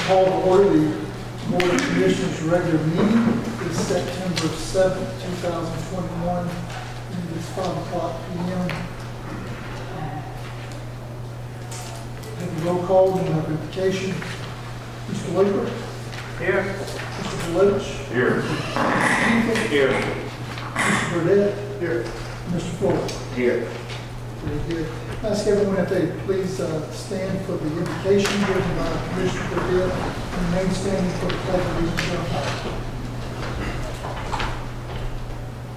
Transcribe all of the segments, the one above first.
Call to order the Board of Commissioners regular meeting. It's September 7th, 2021, and it's 5:00 p.m. Have a roll call and identification. Mr. Laker? Here. Mr. Deloach? Here. Here. Mr. Burdett? Here. Mr. Fuller? Here. Very good. Ask everyone if they please stand for the invocation given by Commissioner Burdett and remain standing for the pledge of allegiance.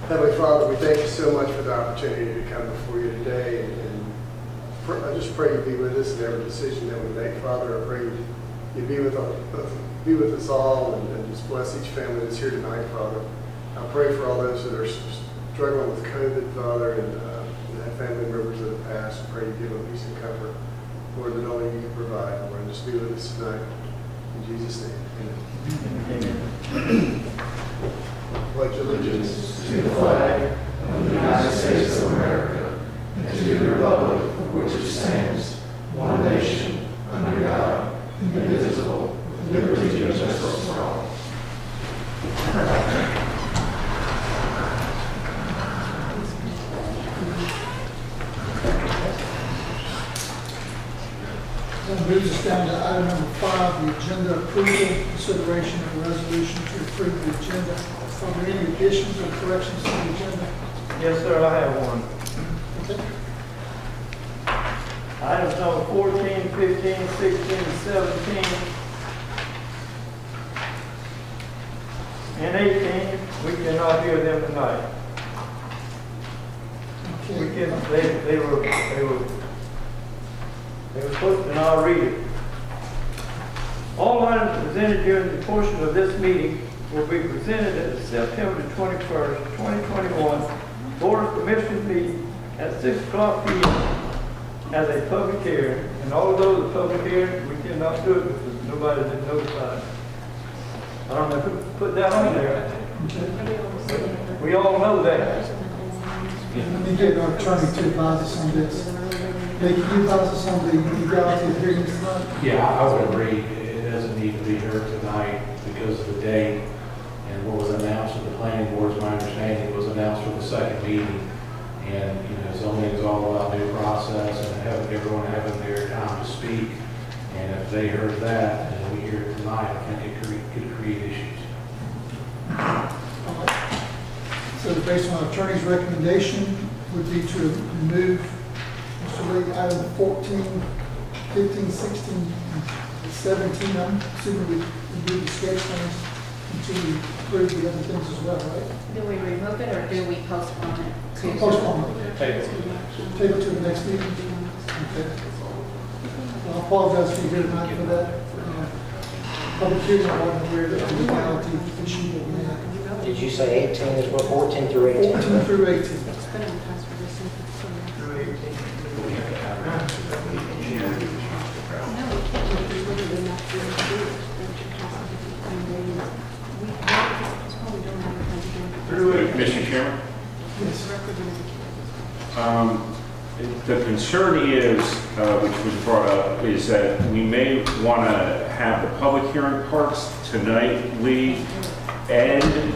Heavenly Father, we thank you so much for the opportunity to come before you today, and I just pray you be with us in every decision that we make. Father, I pray you be with us all, and just bless each family that's here tonight, Father. I pray for all those that are struggling with COVID, Father, and have family members that have passed. I pray you give them peace and comfort, Lord, that only you can provide. Lord, just be with us tonight. In Jesus' name, amen. Pledge allegiance to the flag of the United States of America and to the republic for which it stands, one nation, under God, indivisible, with liberty and justice for all. That moves us down to item number 5, the agenda approval, consideration of a resolution to approve the agenda. Are there any additions or corrections to the agenda? Yes, sir, I have one. Okay. Items number 14, 15, 16, 17, and 18, we cannot hear them tonight. Okay. We can, they were supposed to, and I'll read it. All items presented during the portion of this meeting will be presented at the September 21st, 2021 Board of Commissioners meeting at 6:00 p.m. as a public hearing. And although the public hearing, we cannot do it because nobody has been notified. I don't know who put that on there. We all know that. Let me get our attorney to advise us on this. Can you advise us on the legality of hearings tonight? Yeah, I would agree. It doesn't need to be heard tonight because of the date and what was announced at the planning board, as my understanding, was announced for the second meeting. And, you know, zoning is all about new process and everyone having their time to speak. And if they heard that and we hear it tonight, I think it could create issues. So based on our attorney's recommendation would be to remove Mr. Lee, item 14, 15, 16, 17, I'm assuming we do the sketch plans until we approve the other things as well, right? Do we remove it or do we postpone it? Postpone it. Table it to the next meeting. Okay. Well, I apologize for you here tonight for that. Public hearing, I wasn't aware of the legality issue that we had. Did you say 18 is what, 14 through 18? 14 through 18. Mr. Chairman? Yes. The concern is, which was brought up, is that we may want to have the public hearing parts tonight, Lee, end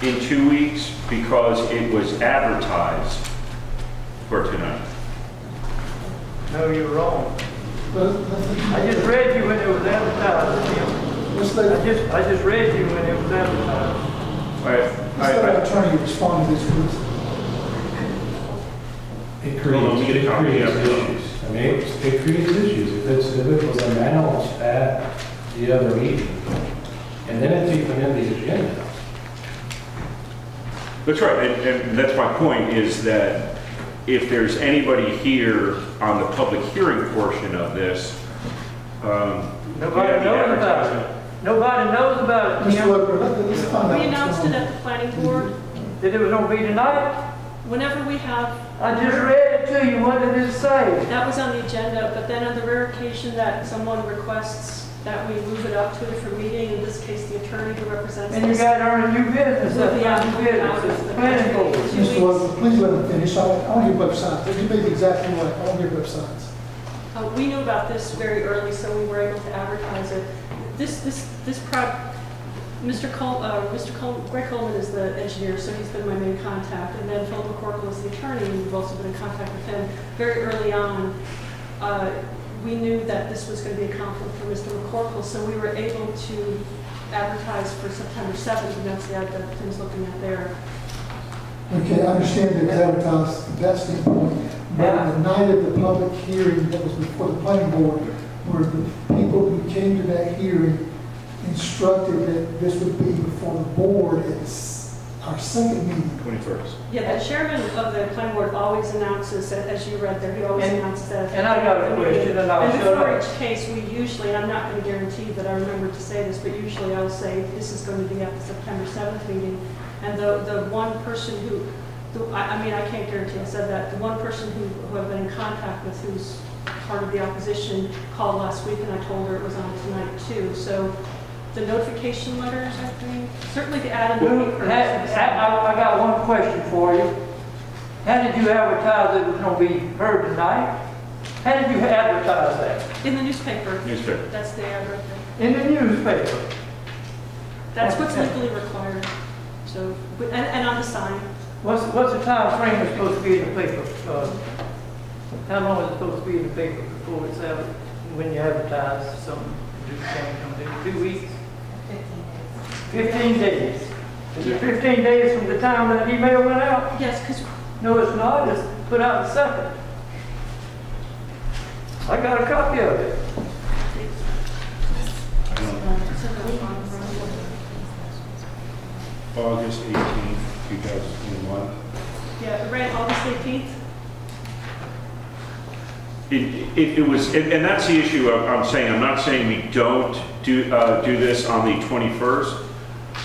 in 2 weeks because it was advertised for tonight. No, you're wrong. I I just read you when it was advertised, Tim. I just read you when it was advertised. Let's let our attorney respond to this, please. It creates issues. I mean, it creates issues. If it was announced at the other meeting, and then it's even in the agenda. That's right, and that's my point, is that if there's anybody here on the public hearing portion of this, Nobody knows about it. Nobody knows about it, Mr. Tim. Loper, let's find out. We announced it at the planning board. That it was going to be tonight? Whenever we have, I just read it to you. What did it say? that was on the agenda, but then on the rare occasion that someone requests that we move it up to a different meeting, in this case, the attorney who represents And you us. got to earn a new business. Will be That's out not new business. It's the planning board. Mr. Loper, please let him finish. I don't hear both sides. You may be exactly right. I don't hear both sides. We knew about this very early, so we were able to advertise it. Greg Coleman is the engineer, so he's been my main contact, and then Philip McCorkle is the attorney, and we've also been in contact with him very early on. We knew that this was going to be a conflict for Mr. McCorkle, so we were able to advertise for September 7th, and that's the ad that Tim's looking at there. Okay, I understand it was advertised from that standpoint, but the night of the public hearing that was before the planning board, were the people who came to that hearing instructed that this would be before the board at our second meeting. 21st. Yeah, the chairman of the planning board always announces that, as you read there, he always announces that. And I got a question, and I'll shut before up. each case, we usually, and I'm not going to guarantee that I remember to say this, but usually I'll say this is going to be at the September 7th meeting. And the one person who, I mean, I can't guarantee I said that, the one person who I've been in contact with who's part of the opposition called last week, and I told her it was on tonight too. So the notification letters, I think, certainly the ad in the paper. I got one question for you. How did you advertise it was going to be heard tonight? How did you advertise that? In the newspaper. Newspaper. That's the ad right there. In the newspaper? That's what's legally required. So, and on the sign. What's the time frame it's supposed to be in the paper? How long is it supposed to be in the paper before it's out, when you advertise something? 2 weeks? 15 days. Is it 15 days from the time that email went out? Yes, because. No, it's not. It's put out the 2nd. I got a copy of it. August 18th, 2021. Yeah, it ran August 18th. It was, and that's the issue I'm saying. I'm not saying we don't do this on the 21st.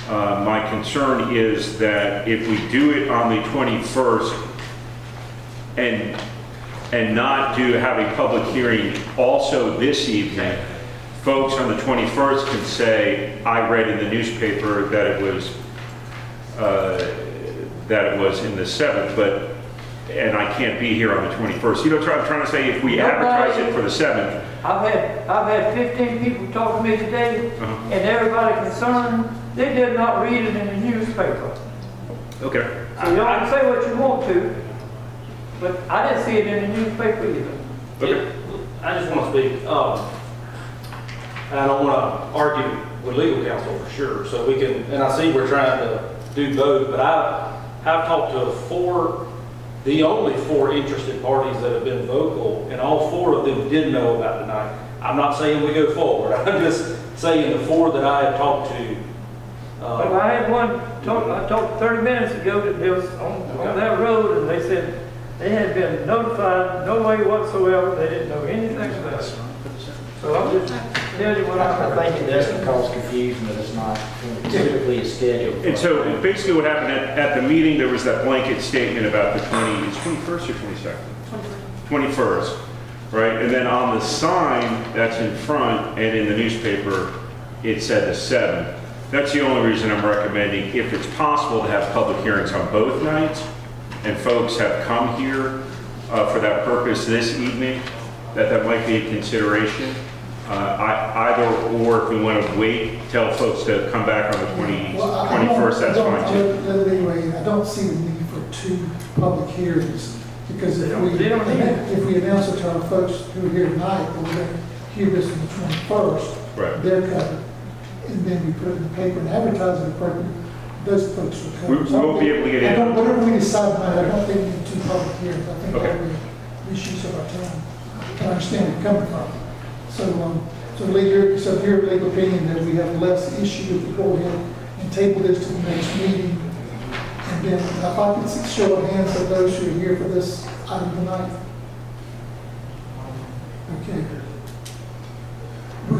My concern is that if we do it on the 21st and not have a public hearing also this evening, folks on the 21st can say, I read in the newspaper that it was in the 7th, and I can't be here on the 21st. You know what I'm trying to say? If we advertise it for the 7th. I've had 15 people talk to me today, and everybody concerned, they did not read it in the newspaper. Okay. So y'all can say what you want to, but I didn't see it in the newspaper either. Okay. I just want to speak. I don't want to argue with legal counsel for sure, so we can, and I see we're trying to do both, but I've talked to the only 4 interested parties that have been vocal, and all 4 of them did know about tonight. I'm not saying we go forward. I'm just saying the 4 that I have talked to. But I had one, I talked 30 minutes ago that it was on that road, and they said they had been notified, no way whatsoever, they didn't know anything about it. So I'm just telling you what I heard. I think it doesn't cause confusion, but it's not typically a schedule. And so basically what happened at the meeting, there was that blanket statement about the 21st or 22nd? 21st, right? And then on the sign that's in front and in the newspaper, it said the 7th. That's the only reason I'm recommending, if it's possible, to have public hearings on both nights, and folks have come here for that purpose this evening, that might be a consideration. Either or, if we want to wait, tell folks to come back on the 21st, that's fine too. Anyway, I don't see the need for 2 public hearings, because if we announce it to our folks who are here tonight, that we're going to hear this on the 21st, right. They're covered. And then we put it in the paper and advertise it appropriately, those folks will cover. We won't be able to get in. Whatever we decide tonight, I don't think we need 2 public hearings. I think Okay. that would be issues of our time. I understand where you're coming from. So your legal opinion that we have less issue if we go ahead and table this to the next meeting. And then if I could show of hands of those who are here for this item tonight. Okay. The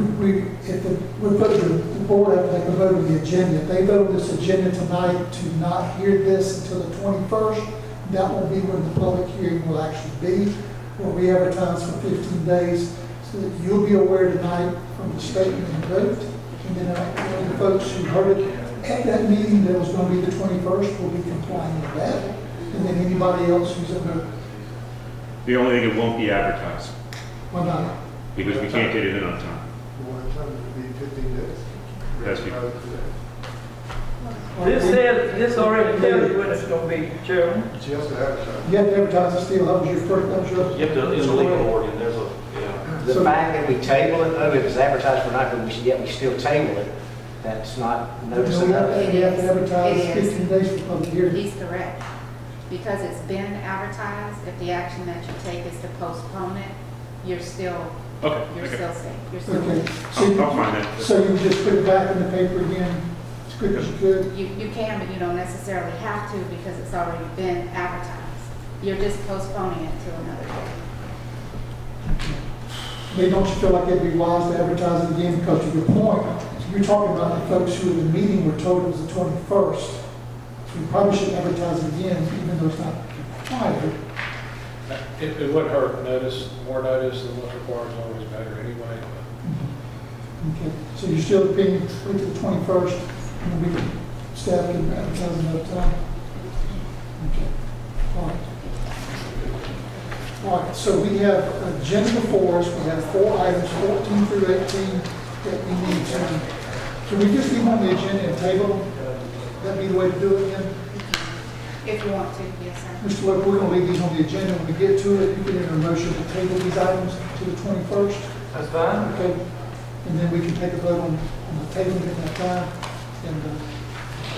board have to take a vote on the agenda. If they vote on this agenda tonight to not hear this until the 21st, that will be when the public hearing will actually be, where we advertise for 15 days. So that you'll be aware tonight from the statement and vote, and then the folks who heard it at that meeting that was going to be the 21st will be complying with that, and then anybody else who's in the. The only thing, it won't be advertised. Why not? because we can't get it in on time. One time it'd be 15 days. That's good. This already tells you when it's gonna be, Chairman. But you also advertise. You have to advertise it still, that was your first, that was your. You have to, in the legal organ, there's a, yeah. The fact that we table it, though, if it's advertised for night, but yet we still table it, that's not notice No, we have enough. to- we have to advertise It is. 15 days for public hearing. He's correct. Because it's been advertised, if the action that you take is to postpone it, you're still, Okay, you're okay. still safe. You're still Okay, so I'll find you, it. so you would just put it back in the paper again as quick as you could? You can, but you don't necessarily have to because it's already been advertised. You're just postponing it to another day. Maybe don't you feel like it'd be wise to advertise it again, because to your point, you're talking about the folks who in the meeting were told it was the 21st. So we probably should advertise it again, even though it's not required. It wouldn't hurt notice, more notice than what's required is always better anyway. Okay, so you're still opinion, wait till the 21st, and then we can, staff can advertise another time? Okay, all right. All right, so we have agenda before us, we have 4 items, 14 through 18, that we need to, can we just leave on the agenda and table them? That'd be the way to do it then? If you want to, yes, sir. Mr. Loeb, we're going to leave these on the agenda. When we get to it, you can enter a motion to table these items to the 21st. That's fine. Okay? And then we can take a vote on the tabling at that time. And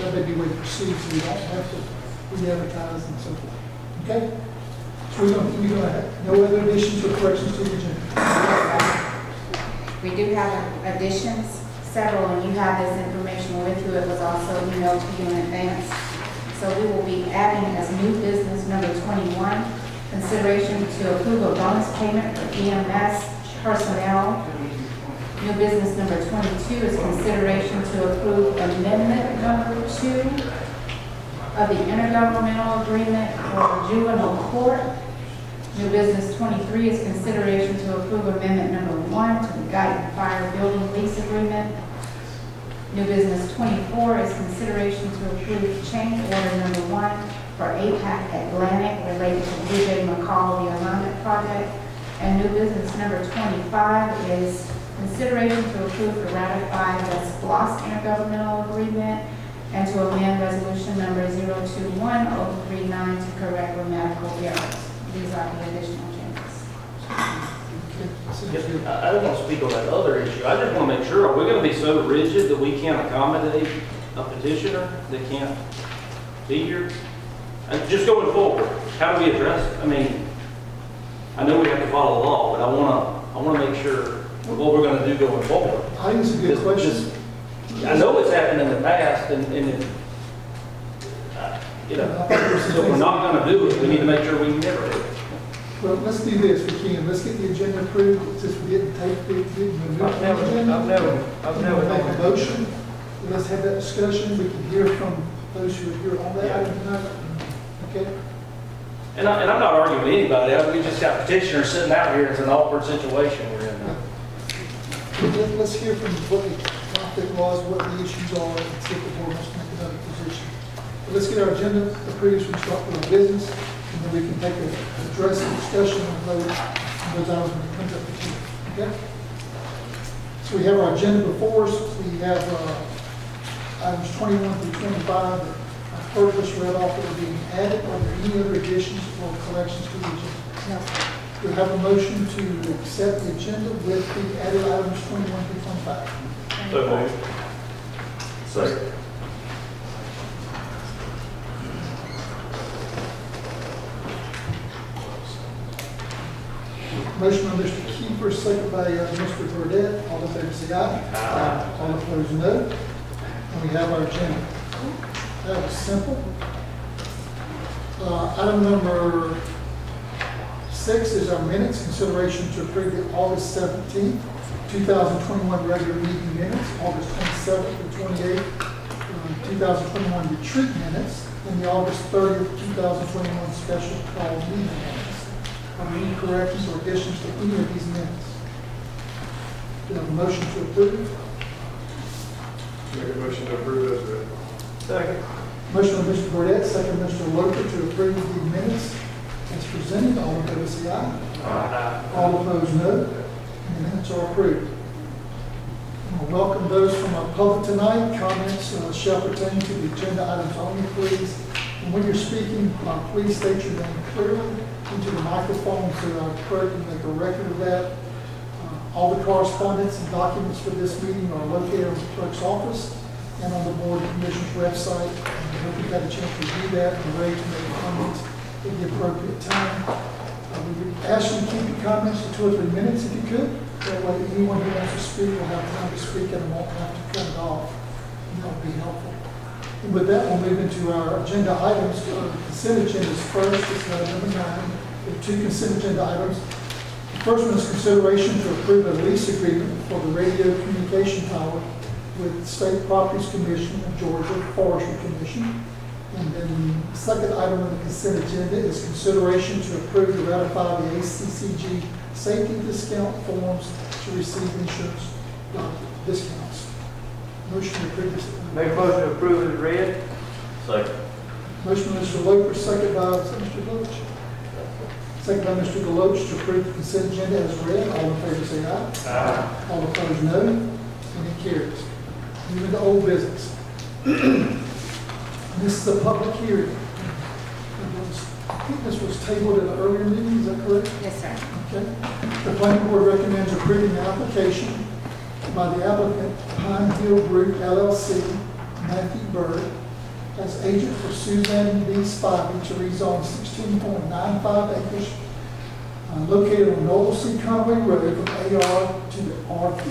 that may be the way to proceed, so we don't have to re-advertise and so forth. Okay? So we're going to have no other additions or corrections to the agenda. We do have additions, several, and you have this information with you. It was also emailed to you in advance. So we will be adding as new business number 21, consideration to approve a bonus payment for EMS personnel. New business number 22 is consideration to approve amendment number 2 of the intergovernmental agreement for juvenile court. New business 23 is consideration to approve amendment number 1 to the Guyton Fire Building Lease Agreement. New business 24 is consideration to approve change order number 1 for APAC Atlantic related to BJ McCall, the alignment project. And new business number 25 is consideration to approve to ratify the BOC intergovernmental agreement and to amend resolution number 021039 to correct grammatical errors. These are the additional changes. Yes, I don't want to speak on that other issue. I just want to make sure, are we going to be so rigid that we can't accommodate a petitioner that can't be here? And just going forward, how do we address it? I mean, I know we have to follow the law, but I want to make sure what we're going to do going forward. I think it's a good question. I know it's happened in the past, and you know, so if we're not going to do it, we need to make sure we never do it. Well, let's do this, we can. Let's get the agenda approved, since we didn't take the agenda. I've never Make a motion. Let's have that discussion. We can hear from those who are here on that item tonight. Okay? And I'm not arguing with anybody. We just got petitioners sitting out here. It's an awkward situation we're in now. Let's hear from what the topic was, what the issues are, and see if the board wants to make another position. But let's get our agenda approved, so we start with our business, and then we can take a address and discussion of those items when it comes up to you. Okay? So we have our agenda before us. We have items 21 through 25 that I've heard us read off that are being added. Are there any other additions or corrections to the agenda? No. We have a motion to accept the agenda with the added items 21 through 25. So moved. Second. Motion by Mr. Kiefer, second by Mr. Burdette. All in favor say aye. Aye. All opposed, no. And we have our agenda. That was simple. Item number 6 is our minutes, consideration to approve the August 17th, 2021 regular meeting minutes, August 27th and 28th, 2021 retreat minutes, and the August 30th, 2021 special call meeting minutes. Are there any corrections or additions to any of these minutes? Do you have a motion to approve? Make a motion to approve as read. Second. Motion by Mr. Burdette, second by Mr. Loper to approve the minutes as as presented. All in favor say aye. All opposed, no. And the minutes are approved. I welcome those from our public tonight. Comments shall pertain to the agenda items only, please. And when you're speaking, please state your name clearly into the microphone so our clerk can make a record of that. All the correspondence and documents for this meeting are located in the clerk's office and on the Board of Commissioners website. And I hope you've had a chance to review that and ready to make comments at the appropriate time. We would ask you to keep your comments to 2 or 3 minutes if you could. That way anyone who wants to speak will have time to speak and won't have to cut it off. And that would be helpful. And with that, we'll move into our agenda items. Consent agendas first. It's number 9. We have 2 consent agenda items. The first one is consideration to approve a lease agreement for the radio communication tower with the State Properties Commission of Georgia Forestry Commission. And then the second item on the consent agenda is consideration to approve to ratify the ACCG safety discount forms to receive insurance discounts. Motion to approve this. Make a motion to approve as read. Second. Motion by Mr. Loper, second by Mr. Deloach. Second by Mr. Deloach to approve the consent agenda as read. All in favor say aye. Aye. All opposed, no. And it carries. Moving to old business. This is a public hearing. I think this was tabled in an earlier meeting, is that correct? Yes, sir. Okay. The planning board recommends approving the application by the applicant Pine Hill Group LLC, Matthew Bird, as agent for Suzanne B. Spivey to rezone 16.95 acres located on Noble C. Conway Road from AR to R3.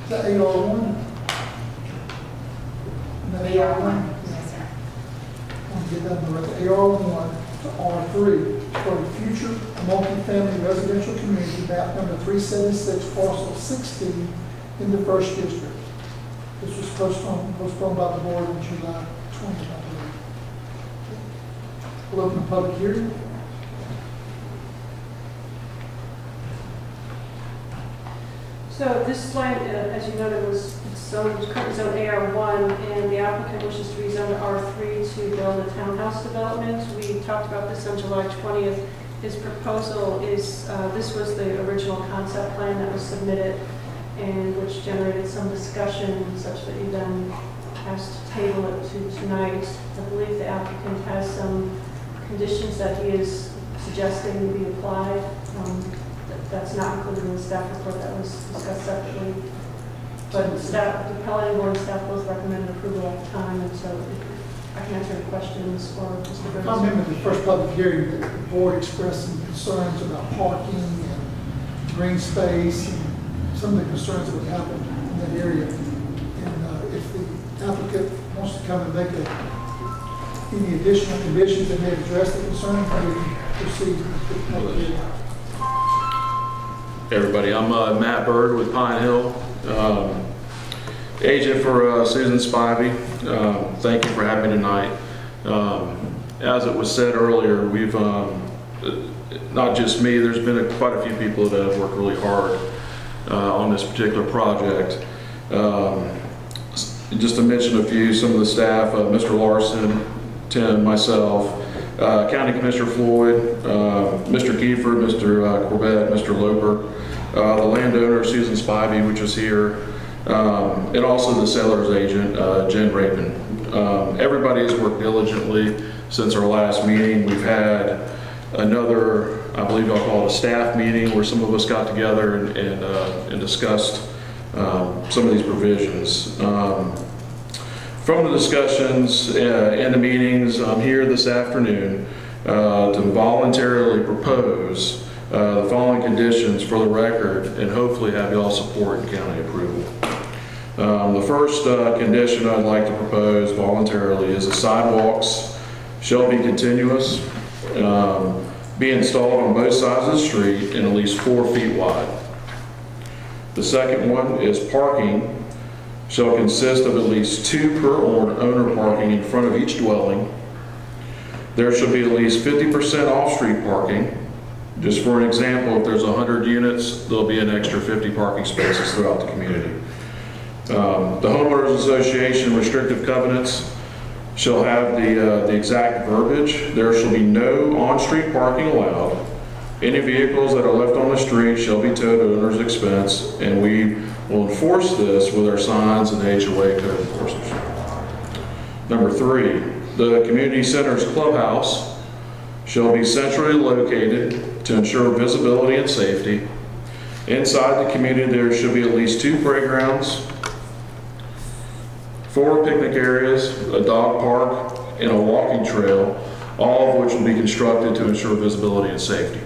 Is that AR1? And then AR1? Yes, sir. I want to get that on the record. AR1 to R3 for the future multifamily residential community, map number 376, parcel 16 in the 1st district. This was postponed by the board on July 20th, I believe. We'll open the public hearing. So this land, as you noted, was currently zoned AR1, and the applicant wishes to rezone to R3 to build a townhouse development. We talked about this on July 20th. His proposal is, this was the original concept plan that was submitted and which generated some discussion such that you then asked to table it to tonight. I believe the applicant has some conditions that he is suggesting be applied. That's not included in the staff report that was discussed separately. But staff, the planning board and staff both recommended approval at the time, and so I can answer any questions or Mr. Burns. I remember the first public hearing, the board expressed some concerns about parking and green space, and some of the concerns that would happen in that area. And if the applicant wants to come and make any additional conditions that may address the concerns, then we can proceed with the public hearing. Hey everybody, I'm Matt Bird with Pine Hill, agent for Susan Spivey. Thank you for having me tonight. As it was said earlier, we've, not just me, there's been quite a few people that have worked really hard on this particular project. Just to mention a few, some of the staff, Mr. Larson, Tim, myself, County Commissioner Floyd, Mr. Kiefer, Mr. Corbett, Mr. Loper, the landowner Susan Spivey, which is here, and also the seller's agent, Jen Rapin. Everybody has worked diligently since our last meeting. We've had another, I believe I'll call it a staff meeting, where some of us got together and discussed some of these provisions. From the discussions and the meetings, I'm here this afternoon to voluntarily propose the following conditions for the record and hopefully have y'all support and county approval. The first condition I'd like to propose voluntarily is the sidewalks shall be continuous, be installed on both sides of the street and at least 4 feet wide. The second one is parking shall consist of at least 2 per owner parking in front of each dwelling. There should be at least 50% off-street parking. Just for an example, if there's 100 units, there'll be an extra 50 parking spaces throughout the community. The Homeowners Association restrictive covenants shall have the exact verbiage. There shall be no on-street parking allowed. Any vehicles that are left on the street shall be towed at owner's expense, and we will enforce this with our signs and HOA code enforcers. Number 3, the community center's clubhouse shall be centrally located to ensure visibility and safety. Inside the community, there should be at least 2 playgrounds, 4 picnic areas, a dog park, and a walking trail, all of which will be constructed to ensure visibility and safety.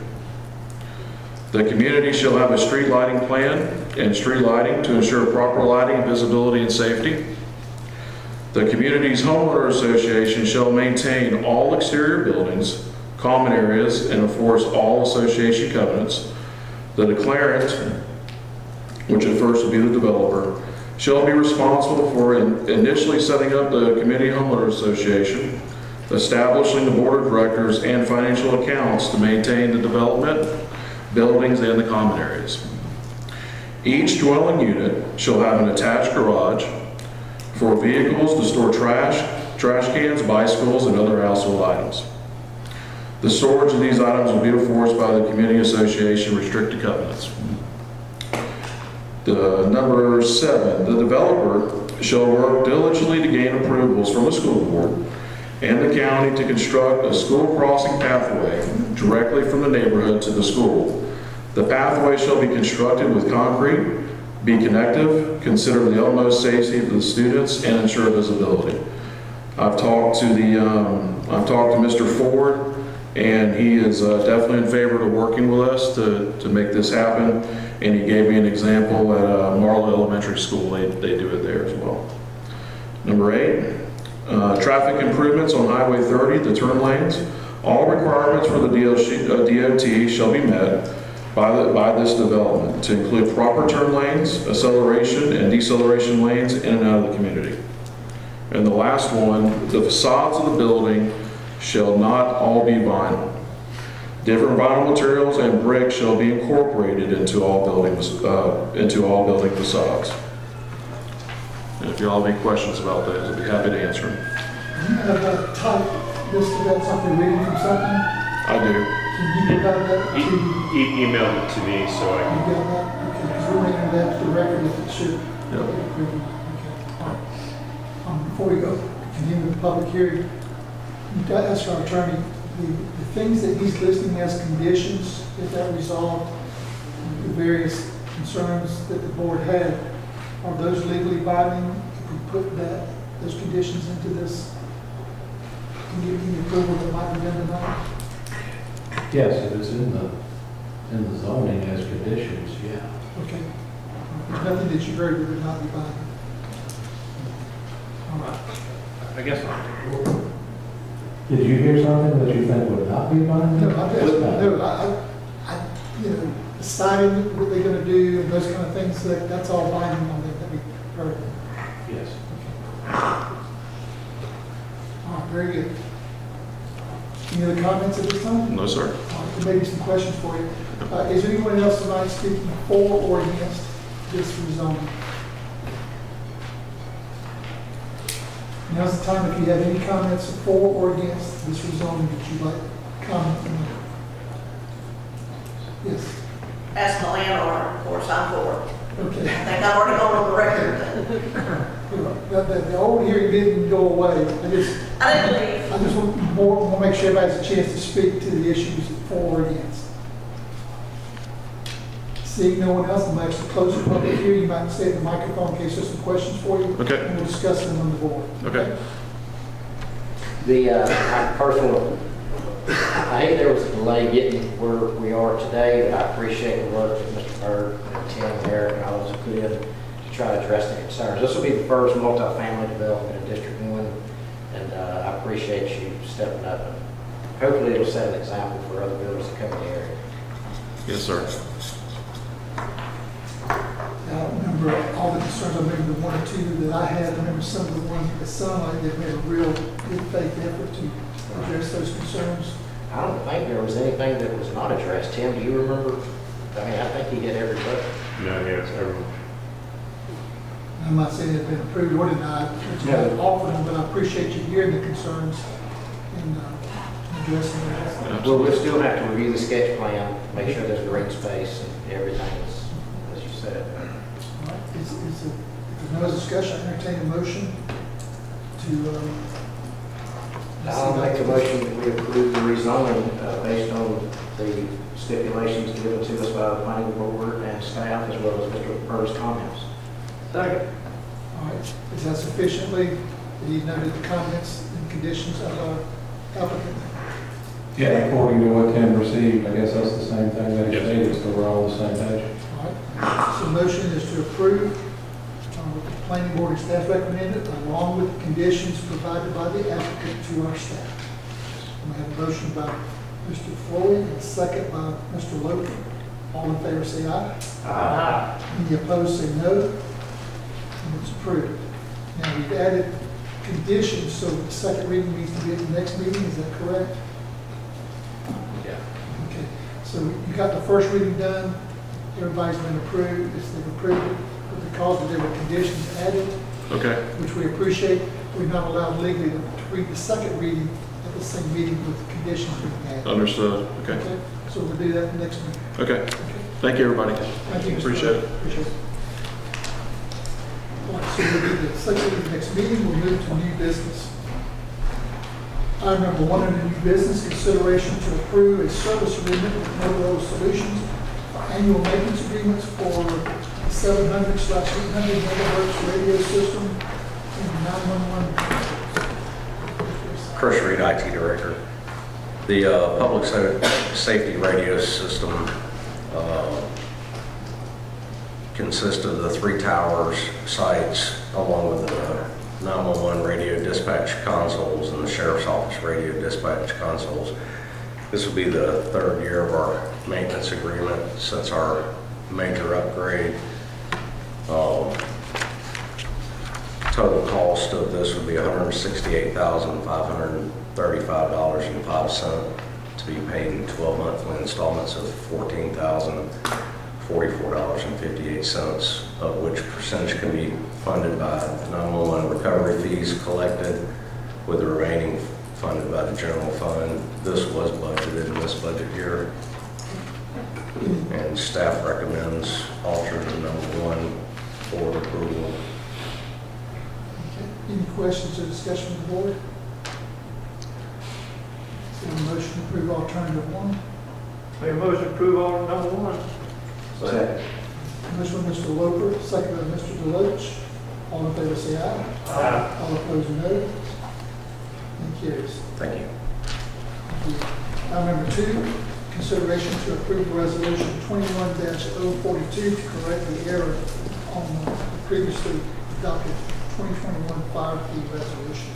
The community shall have a street lighting plan and street lighting to ensure proper lighting and visibility and safety. The community's homeowner association shall maintain all exterior buildings, common areas, and enforce all association covenants. The declarant, which at first will be the developer, shall be responsible for initially setting up the community homeowner association, establishing the board of directors and financial accounts to maintain the development, buildings, and the common areas. Each dwelling unit shall have an attached garage for vehicles to store trash cans, bicycles, and other household items. The storage of these items will be enforced by the Community Association restricted covenants. Number 7, the developer shall work diligently to gain approvals from the school board and the county to construct a school crossing pathway directly from the neighborhood to the school. The pathway shall be constructed with concrete, be connective, consider the utmost safety for the students, and ensure visibility. I've talked to Mr. Ford, and he is definitely in favor of working with us to make this happen. And he gave me an example at Marlow Elementary School. They do it there as well. Number 8, traffic improvements on Highway 30, the turn lanes. All requirements for the DOT shall be met by this development to include proper turn lanes, acceleration and deceleration lanes in and out of the community. And the last one, the facades of the building shall not all be vinyl. Different vinyl materials and bricks shall be incorporated into all building facades. And if you all have any questions about those, I'd be happy to answer them. You have a type list of that, something reading from something? I do. Can you provide that to? Email it to me so I You can. got that? Okay, because we're making that to the record if it should. Yep. Okay, all right. Before we go, continue with the public hearing, you got to ask our attorney, the things that he's listing as conditions, if that resolved the various concerns that the board had, are those legally binding? If we put those conditions into this, can you give me approval that might be done tonight? Yes, if it's in the zoning as conditions, yeah. Okay. There's nothing that you heard that would not be binding. All right. I guess. Did you hear something that you think would not be binding? No, you know, deciding what they're going to do and those kind of things, that's all binding on them that we heard. Yes. All right, very good. Any other comments at this time? No, sir. There may be some questions for you. Is there anyone else tonight speaking for or against this rezoning? Now's the time if you have any comments for or against this rezoning that you'd like to comment on. Yes. As the landowner, of course, I'm for it. Okay. I think I've already gone on the record. The old hearing didn't go away. I didn't leave. I just want to make sure everybody has a chance to speak to the issues for or against. Seeing no one else, I'm going to close the public hearing. You might stay at the microphone in case there's some questions for you. Okay. And we'll discuss them on the board. Okay. I hate there was a delay getting where we are today, but I appreciate the work that Mr. Bird and Tim and Eric and others have put in to try to address the concerns. This will be the first multifamily development in District 1, and I appreciate you stepping up. And hopefully it'll set an example for other builders to come in the area. Yes, sir. I don't remember all the concerns. I remember the one or two that I had. I remember some of the ones that sound like they've made a real good faith effort to address those concerns. I don't think there was anything that was not addressed. Tim, do you remember? I mean, I think he hit every button. No, yes, everyone. I'm not saying it's been approved or denied, it's been offered, but I appreciate you hearing the concerns and addressing them. Well, we'll still have to review the sketch plan, make sure there's green space and everything is, as you said. All right, if there's no discussion, I entertain a motion to, I'll make a motion that we approve the rezoning based on the stipulations given to us by the planning board and staff, as well as Mr. Bird's comments. Second. all right, is that sufficiently, that he noted the comments and conditions of our applicant? Yeah, according to what Tim received, I guess that's the same thing that he stated, so we're all on the same page. All right, so the motion is to approve what the planning board and staff recommended, along with the conditions provided by the applicant to our staff. We have a motion by Mr. Floyd and a second by Mr. Logan. All in favor say aye. Aye. Any opposed say no. And it's approved. Now, we've added conditions, so the second reading needs to be at the next meeting, is that correct? Yeah. Okay, so you got the first reading done, everybody's been approved, they've approved it, but because there were conditions added, Okay. which we appreciate, we're not allowed legally to read the second reading at the same meeting with the conditions being added. Understood. Okay. Okay, so we'll do that next meeting. Okay. Thank you, everybody. Thank you, Mr. Appreciate it. Appreciate it. All right, so we'll do the second reading next meeting, we'll move to new business. Item number 1 under new business, consideration to approve a service agreement with Motorola Solutions for annual maintenance agreements for 700/800 megahertz radio system in 911. Chris Reed, IT Director. The public safety radio system consists of the 3 towers sites, along with the 911 radio dispatch consoles and the Sheriff's Office radio dispatch consoles. This will be the 3rd year of our maintenance agreement since our major upgrade. Total cost of this would be $168,535.05 to be paid in 12 monthly installments of $14,044.58, of which percentage can be funded by 911 recovery fees collected, with the remaining funded by the general fund. This was budgeted in this budget year, and staff recommends alternative number 1 for approval. Okay. Any questions or discussion from the board? So a motion to approve alternative 1. Make a motion to approve order number 1. Second. Motion by Mr. Loper, second by Mr. Deloach. All in favor say aye. Aye. All opposed no. And carries. Thank you. Thank you. Item number 2, consideration to approve resolution 21-042 to correct the error on the previously adopted 2021 fire fee resolution.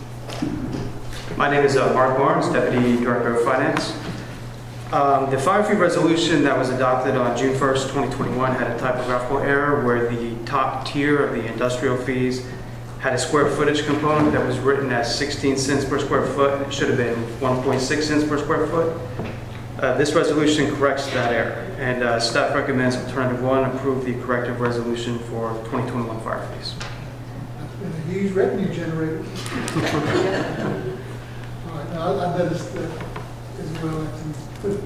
My name is Mark Barnes, Deputy Director of Finance. The fire fee resolution that was adopted on June 1st, 2021 had a typographical error where the top tier of the industrial fees had a square footage component that was written as 16 cents per square foot. It should have been 1.6 cents per square foot. This resolution corrects that error, and staff recommends alternative 1, approve the corrective resolution for 2021 fire fees. That's been a huge revenue generator. All right, now I noticed that as well, I can put it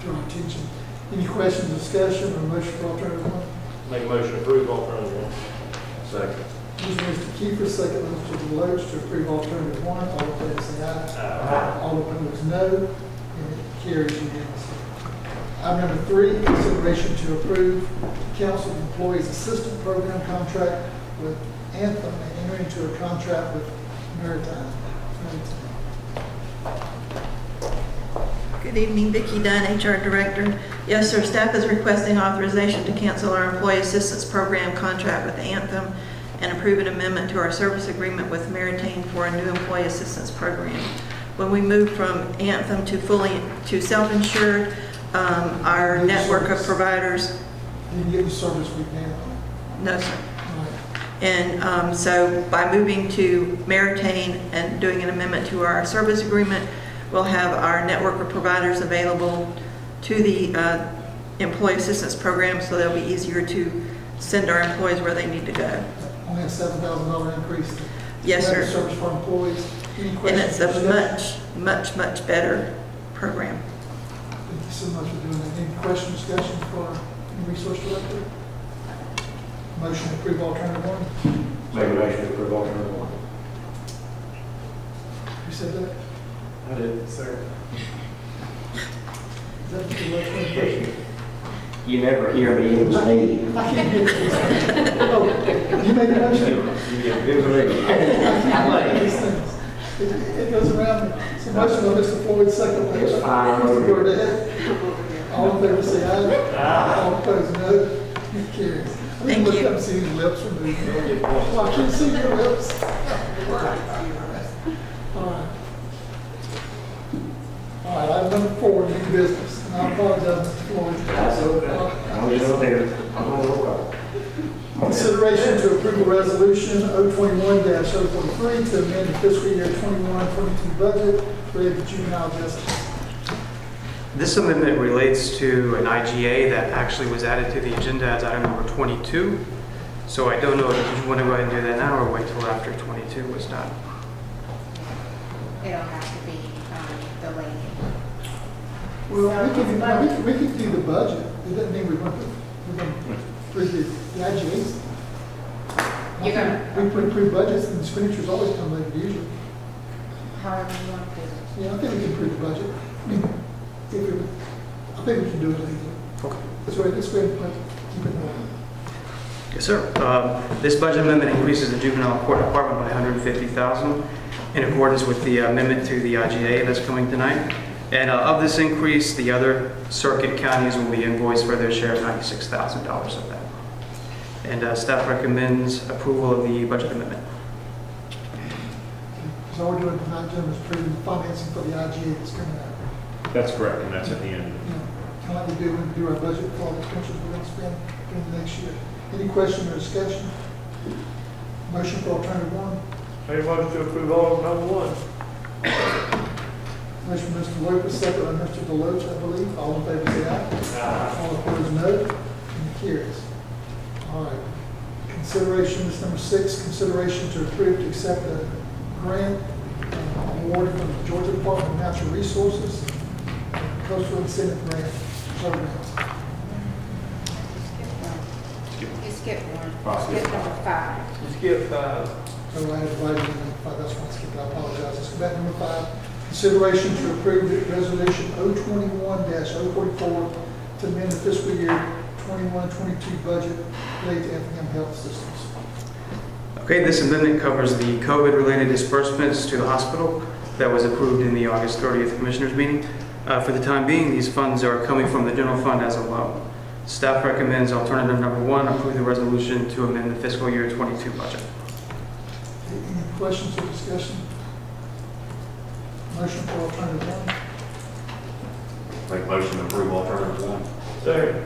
to our attention. Any questions, discussion, or motion for alternative 1? Make a motion to approve alternative 1. Second. Motion by Mr. Kiefer, second by Mr. Deloach to approve alternative 1. All in favor say aye. Aye. All opposed no. And it carries unanimously. Item number 3, consideration to approve Council Employees Assistant Program contract with Anthem and enter into a contract with Maritime. Good evening, Vicki Dunn, HR Director. Yes, sir, staff is requesting authorization to cancel our Employee Assistance Program contract with Anthem and approve an amendment to our service agreement with Maritime for a new Employee Assistance Program. When we moved from Anthem to self-insured, our network of providers. Didn't get the service we've had. No, sir. All right. And so by moving to Maritime and doing an amendment to our service agreement, we'll have our network of providers available to the Employee Assistance Program, so they'll be easier to send our employees where they need to go. only a $7,000 increase. Yes, sir. Service for employees. Any And questions? it's a much better program. Thank you so much for doing that. Any questions, discussion for the resource director? Motion to approve alternative one. Make a motion to approve alternative one. You said that? I did. Sir. Is that the motion? You never hear me, it was me. I can't hear this. Oh, you made the motion? It was me. I can't hear these things. It goes around. So motion by Mr. Floyd, second by It's fine. Mr. Gordon. All in favor, say aye. All opposed, no. It carries. Thank Look you. up and see his lips are moving. Well, I can't see your lips. All right. All right, item number 4, new business. And I apologize, Mr. Floyd. That's okay. I'm just up there. I'm on the roll. Consideration to approve a resolution 021-043 to amend the fiscal year 21-22 budget related to juvenile justice. This amendment relates to an IGA that actually was added to the agenda as item number 22. So I don't know if you want to go ahead and do that now or wait till after 22 was done. It'll have to be delayed. Well, we can do the budget. It doesn't mean we're going to approve the IGAs. You're gonna- We approve budgets and expenditures always come later usually. However you want to do it. Yeah, I think we can approve the budget. I mean, I think we can do it legally. Okay. That's right, let's go ahead and keep it moving. Yes, sir. This budget amendment increases the juvenile court department by $150,000 in accordance with the amendment to the IGA that's coming tonight. And of this increase, the other circuit counties will be invoiced for their share of $96,000 of that. And staff recommends approval of the budget amendment. So all we're doing tonight, Jim, is approving the financing for the IGA that's coming out. That's correct, and that's at the end. You know, kind of like we do when we do our budget for all the expenses we're going to spend in the next year. Any question or discussion? Motion for alternative one. Make a motion to approve all number 1. Motion by Mr. Lopez, second by Mr. Deloach, I believe. All in favor, say aye. All opposed, no. And it carries. All right. Consideration, this number 6, consideration to approve to accept a grant award from the Georgia Department of Natural Resources, Coastal Incentive Grant Program. You skipped one. Possibly. Skip number 5. Skip 5. So I had divided it into 5, that's why I skipped, I apologize. Let's go back to number 5. Consideration to approve resolution 021-044 to amend the fiscal year 21-22 budget related to Effingham Health Systems. Okay, this amendment covers the COVID-related disbursements to the hospital that was approved in the August 30th Commissioners meeting. For the time being, these funds are coming from the general fund as a loan. Staff recommends alternative number 1, approve the resolution to amend the fiscal year 22 budget. Any questions or discussion? Motion for alternative 1. Make motion to approve alternative 1. Second.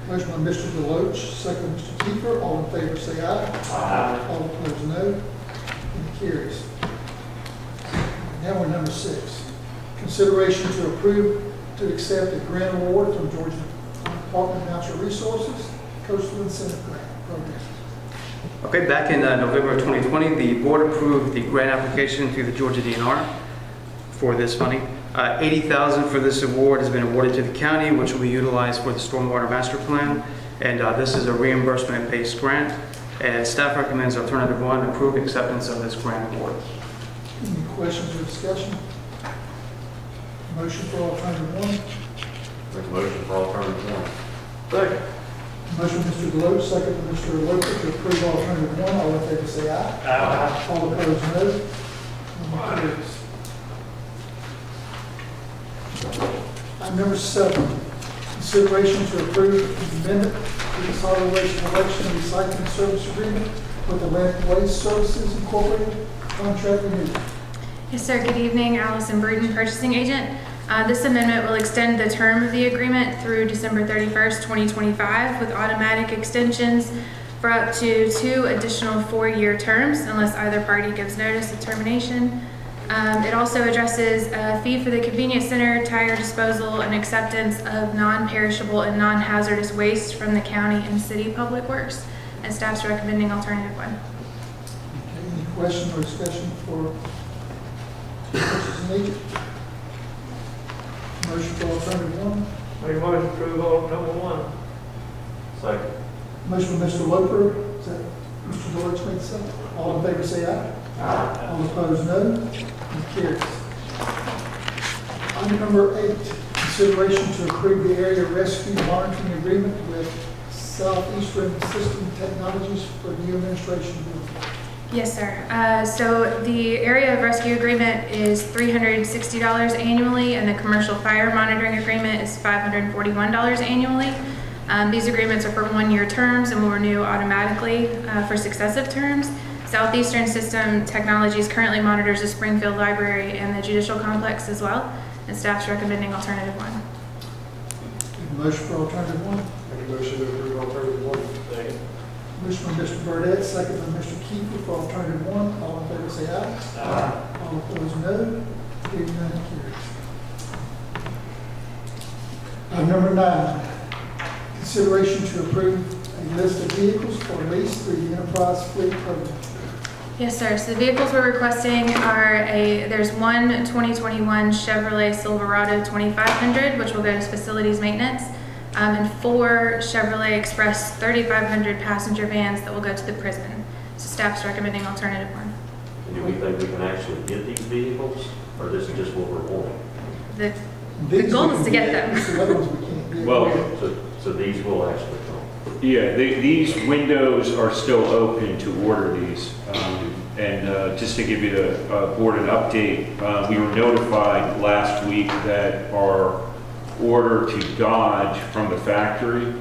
Motion by Mr. Deloach, second by Mr. Kiefer. All in favor, say aye. Aye. All opposed, no. And it carries. Now we're number 6. Consideration to approve to accept a grant award from Georgia Department of Natural Resources, Coastal Incentive Grant Program. Okay, back in November of 2020, the board approved the grant application through the Georgia DNR for this funding. $80,000 for this award has been awarded to the county, which will be utilized for the Stormwater Master Plan. And this is a reimbursement-based grant. And staff recommends alternative 1, approve acceptance of this grant award. Any questions or discussion? Motion for alternative 1. Make motion for alternative 1. Second. Motion by Mr. Deloach, second by Mr. Lopez to approve alternative 1. All in favor, say aye. Aye. All opposed, no. And it carries. Item number 7, consideration to approve amendment to the solid waste collection and recycling service agreement with Atlantic Waste Services Incorporated, contract renewal. Yes, sir. Good evening. Allison Bruton, purchasing agent. This amendment will extend the term of the agreement through December 31st, 2025, with automatic extensions for up to 2 additional 4-year terms, unless either party gives notice of termination. It also addresses a fee for the convenience center, tire disposal, and acceptance of non-perishable and non-hazardous waste from the county and city public works. And staff's recommending alternative 1. question or discussion for purchasing agent? Motion for alternative one. Make a motion to approve all number one. Second. Motion by Mr. Loper, is that Mr. George made the second? All in favor say aye. Aye. All opposed, no. It carries. Item number 8, consideration to approve the area rescue monitoring agreement with Southeastern System Technologies for new administration building. Yes, sir. So the area of rescue agreement is $360 annually, and the commercial fire monitoring agreement is $541 annually. These agreements are for 1-year terms and will renew automatically for successive terms. Southeastern System Technologies currently monitors the Springfield Library and the Judicial Complex as well, and staff's recommending alternative one. Motion for alternative one. Make a motion to approve alternative one. Second. Motion by Mr. Burdette, second by Mr. Kiefer for alternative one. All in favor say aye. Aye. All opposed, no. Hearing none, it carries. Item number 9, consideration to approve a list of vehicles for lease through the Enterprise Fleet Program. Yes, sir. So the vehicles we're requesting are there's one 2021 Chevrolet Silverado 2500, which will go to facilities maintenance, and 4 Chevrolet Express 3500 passenger vans that will go to the prison. So staff's recommending alternative one. Do we think we can actually get these vehicles, or this is just what we're wanting? The goal is to get them. The other ones we can't get. Well, So these will actually come. yeah, these windows are still open to order these. And just to give you the board an update, we were notified last week that our order to Dodge from the factory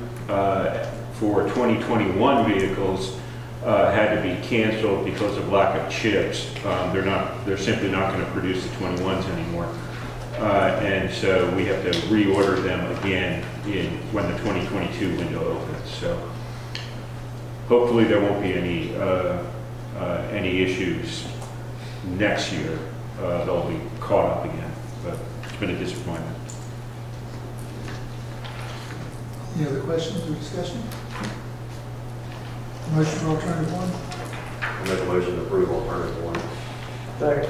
for 2021 vehicles had to be canceled because of lack of chips. They're simply not going to produce the 21s anymore. And so we have to reorder them again when the 2022 window opens. So hopefully there won't be any issues next year. They'll be caught up again, but it's been a disappointment. Any other questions or discussion? Motion for alternative one. I make a motion to approve alternative one. Second.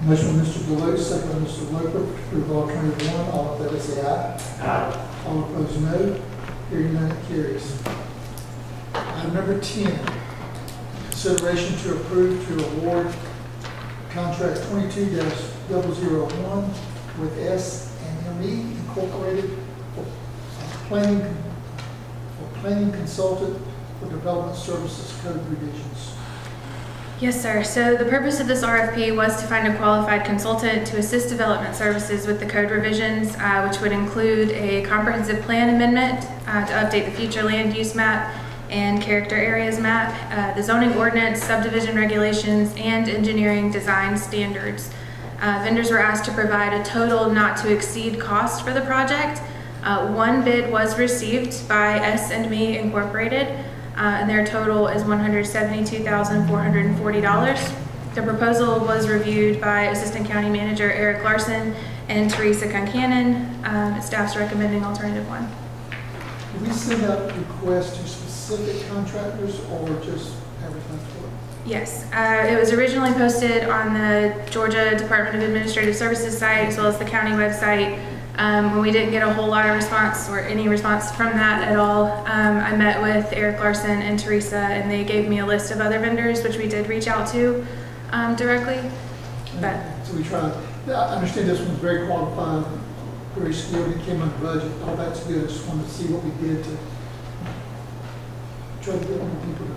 Motion by Mr. Deloach, second by Mr. Loper, to approve alternative one. All in favor say aye. Aye. All opposed, no. Hearing none, it carries. Item number 10, consideration to approve to award contract 22-001 with S&ME Incorporated for planning consultant for development services code revisions. Yes, sir. So the purpose of this RFP was to find a qualified consultant to assist development services with the code revisions, which would include a comprehensive plan amendment to update the future land use map and character areas map, the zoning ordinance, subdivision regulations, and engineering design standards. Vendors were asked to provide a total not to exceed cost for the project. One bid was received by S&Me Incorporated, and their total is $172,440. The proposal was reviewed by Assistant County Manager Eric Larson and Teresa Concanon. Staff's recommending alternative one. Do we send out requests to specific contractors or just advertise for it? Yes, it was originally posted on the Georgia Department of Administrative Services site as well as the county website. When we didn't get a whole lot of response or any response from that at all, I met with Eric Larson and Teresa, and they gave me a list of other vendors, which we did reach out to directly. But so we tried. I understand this one's very qualified, very skilled, it came under budget. All that's good. I just wanted to see what we did to try to get more people to.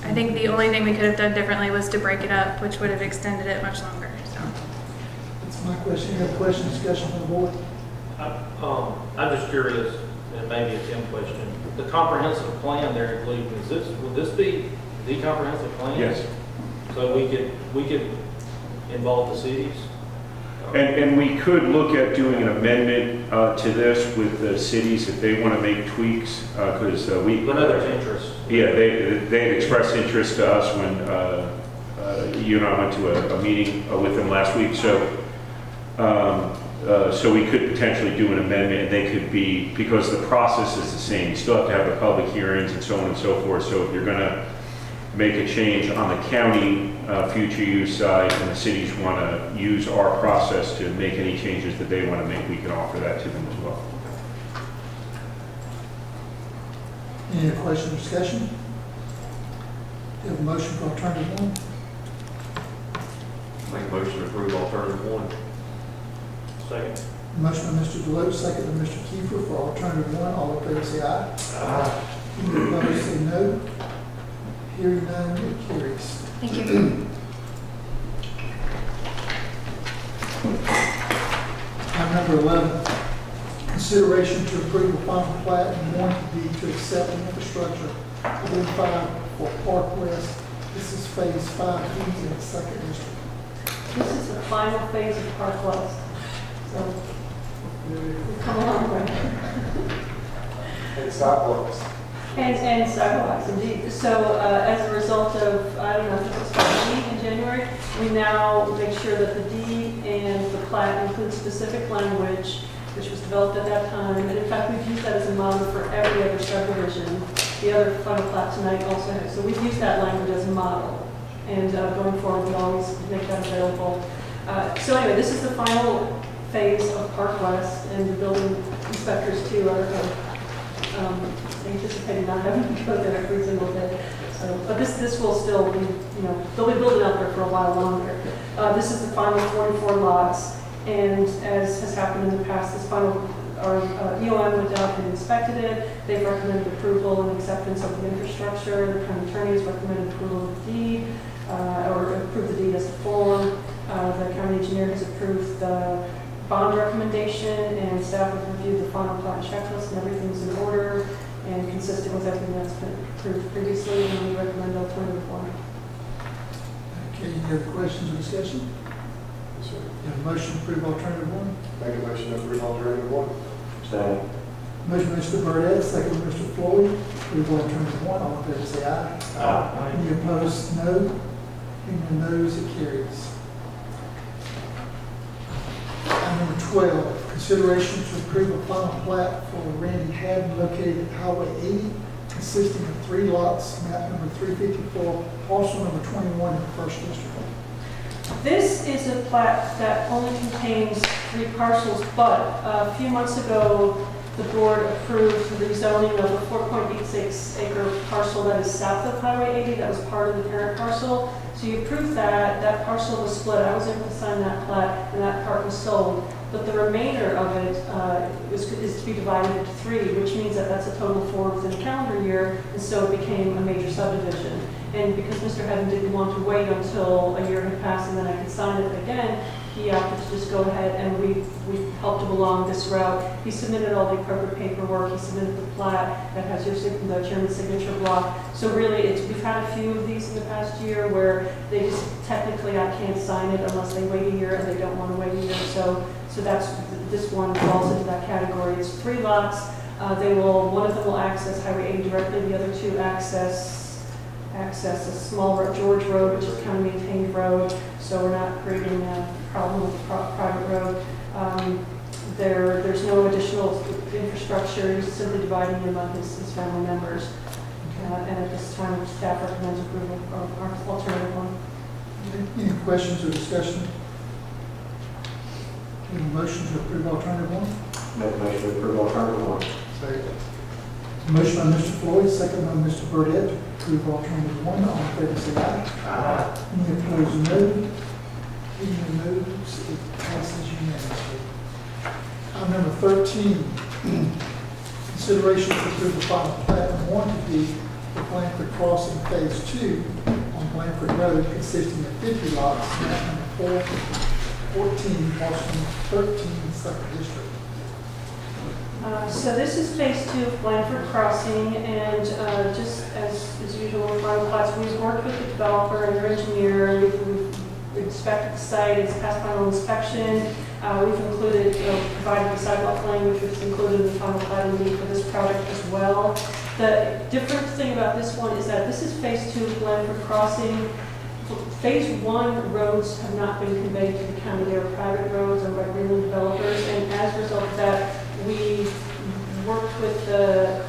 I think the only thing we could have done differently was to break it up, which would have extended it much longer. So. That's my question. You have a question, discussion from the board? I'm just curious, and maybe a Tim question. The comprehensive plan they're including, would this be the comprehensive plan? Yes. So we could involve the cities? And we could look at doing an amendment to this with the cities if they want to make tweaks, because we... But no, there's interest. Yeah, they had expressed interest to us when you and I went to a meeting with them last week. So we could potentially do an amendment, and they could be, because the process is the same. You still have to have the public hearings and so on and so forth. So if you're going to make a change on the county future use side, and the cities want to use our process to make any changes that they want to make, we can offer that to them as well. Any other questions or discussion? Do you have a motion for alternative one? Make a motion to approve alternative 1. Second. Motion by Mr. Deloach, second by Mr. Kiefer for alternative one. All in favor say aye. Aye. Any opposed say no. Hearing none, it carries. Thank you. Item number 11, consideration to approve a final plat and warranty deed to accept an infrastructure identified for Park West. This is phase 5 in the second district. This is the final phase of Park West. So, we've come a long way. And sidewalks. And sidewalks, indeed. So as a result of, I don't know if this is for in January, we now make sure that the deed and the plat include specific language which was developed at that time. And in fact, we've used that as a model for every other subdivision. The other final plat tonight also has. So we've used that language as a model. And going forward, we always make that available. So anyway, this is the final phase of Park West, and the building inspectors too are anticipating not having to go there every single day. So, but this will still be, they'll be building out there for a while longer. This is the final 44 lots, and as has happened in the past, this final, our EOM went out and inspected it. They've recommended approval and acceptance of the infrastructure. The county attorney has recommended approval of the deed, or approved the deed as a form. The county engineer has approved the bond recommendation, and staff have reviewed the final plat checklist, and everything's in order and consistent with everything that's been approved previously, and we recommend alternative 1. Okay, any other questions or discussion? Yes, sir. You have a motion to approve alternative 1? Make a motion to approve alternative 1. Second. Motion by Mr. Burdette, second by Mr. Floyd. Approve alternative 1. All in favor say aye. Aye. Any opposed, no. Hearing no no's, it carries. Item number 12, consideration to approve a final plat for Randy Haddon located at Highway 80, consisting of 3 lots, map number 354, parcel number 21 in the first district. This is a plat that only contains 3 parcels, but a few months ago, the board approved the rezoning of a 4.86 acre parcel that is south of Highway 80 that was part of the parent parcel. So you approved that. That parcel was split. I was able to sign that plat, and that part was sold. But the remainder of it is to be divided into 3, which means that that's a total of 4 within a calendar year, and so it became a major subdivision. And because Mr. Haddon didn't want to wait until a year had passed and then I could sign it again, he opted to just go ahead, and we helped him along this route. He submitted all the appropriate paperwork. He submitted the plat that has the chairman's signature block. So really, we've had a few of these in the past year where they just technically, I can't sign it unless they wait a year, and they don't want to wait a year. So this one falls into that category. It's 3 lots. One of them will access Highway 80 directly. The other 2 access a small George Road, which is county maintained road. So we're not creating a problem with the private road. There's no additional infrastructure. He's simply dividing them among his family members. And at this time, staff recommends approval of our alternative 1. Any questions or discussion? Any motion to approve alternative 1? Make a motion to approve alternative 1. Second. Motion by Mr. Floyd, second by Mr. Burdette to approve alternative 1. All in favor say aye. Aye. Any opposed, no. Hearing no no's, it passes unanimously. Item number 13, consideration to approve the final plat and warranty deed for Blanford Crossing Phase 2 on Blanford Road, consisting of 50 lots, map number 14, parcel number 13, second district. So this is phase 2 of Blanford Crossing, and just as usual with final plats, we've worked with the developer and their engineer. We've inspected the site, it's passed final inspection. We've included, provided the sidewalk language, which is included in the final plat and deed for this project as well. The different thing about this one is that this is phase 2 of Blanford Crossing. Phase 1 roads have not been conveyed to the county. They are private roads owned by Greenland developers, and as a result of that, we worked with the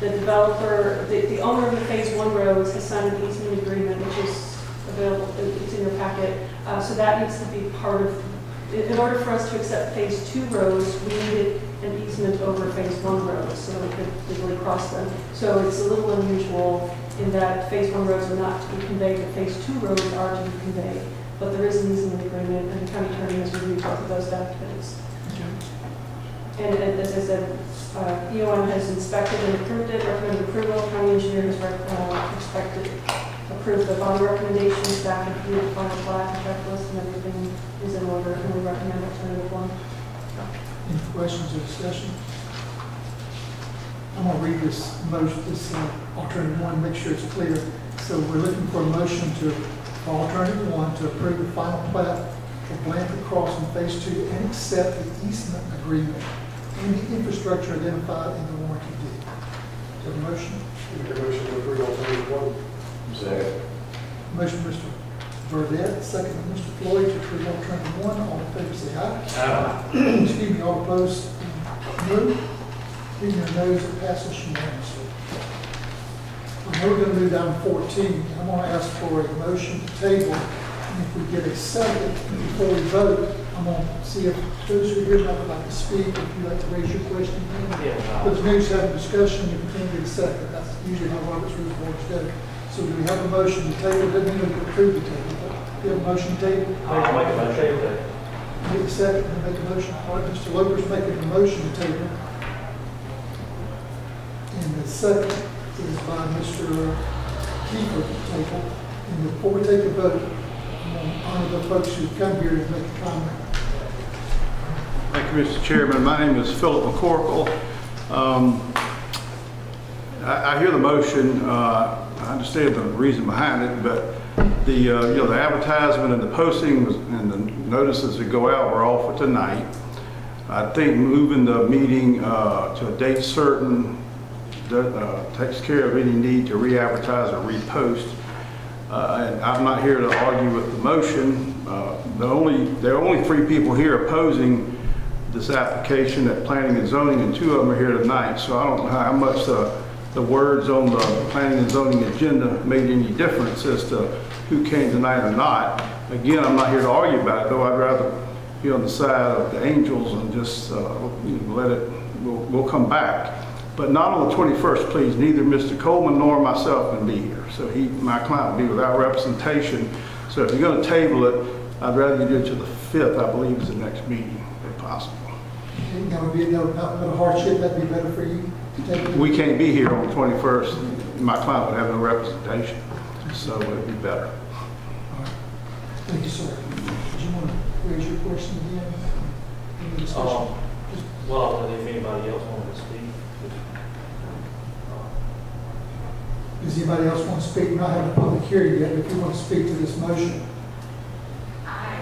The developer, the owner of the Phase 1 roads has signed an easement agreement, which is available, it's in your packet. So that needs to be part of, in order for us to accept Phase 2 roads, we needed an easement over Phase 1 roads so we could legally cross them. So it's a little unusual in that Phase 1 roads are not to be conveyed, but Phase 2 roads are to be conveyed. But there is an easement agreement, and the county attorney has reviewed both of those documents. And as I said, EOM has inspected and approved it, recommended approval. County engineer has approved the bond recommendation. Staff reviewed the final plat, checklist, and everything is in order, and we recommend alternative 1. Any questions or discussion? I'm going to read this motion, this alternative 1, make sure it's clear. So we're looking for a motion to, for alternative 1, to approve the final plat for Blanford Crossing Phase 2 and accept the easement agreement and the infrastructure identified in the warranty deed. Is there a motion? Make a motion to approve alternative 1. Second. Motion, Mr. Burdette, second by Mr. Floyd, to approve alternative 1. All in favor, say aye. Aye. Excuse me, all opposed, no. Hearing your noes, it passes unanimously. Now we're going to move down to 14. I'm going to ask for a motion to table. And if we get a second before we vote, I'm going to see if those who are here might like to speak, if you'd like to raise your question. But the news have a discussion, you can get a second. That's usually how Robert's Rules of Order is done. So do we have a motion to table? Doesn't mean we can approve the table, but we have a motion to table. I'll make a motion. Make a second and make a motion. All right, Mr. Loper's making a motion to table. And the second is by Mr. Kiefer to table. And before we take a vote, I'm going to honor the folks who come here and make a comment. Thank you, Mr. Chairman. My name is Philip McCorkle. I hear the motion. I understand the reason behind it, but the you know, the advertisement and the posting and the notices that go out were all for tonight. I think moving the meeting to a date certain takes care of any need to re-advertise or repost. And I'm not here to argue with the motion. There are only 3 people here opposing this application at Planning and Zoning, and 2 of them are here tonight. So I don't know how much the words on the Planning and Zoning agenda made any difference as to who came tonight or not. Again, I'm not here to argue about it, though I'd rather be on the side of the angels and just let it, we'll come back. But not on the 21st, please. Neither Mr. Coleman nor myself can be here. So my client will be without representation. So if you're going to table it, I'd rather you do it to the 5th, I believe, is the next meeting, if possible. That would be no hardship. That'd be better for you to take it. We can't be here on the 21st. My client would have no representation. So it'd be better. All right. Thank you, sir. Did you want to raise your question again? Any discussion? Well, if anybody else wanted to speak. Does anybody else want to speak? We're not having a public hearing yet, but if you want to speak to this motion. I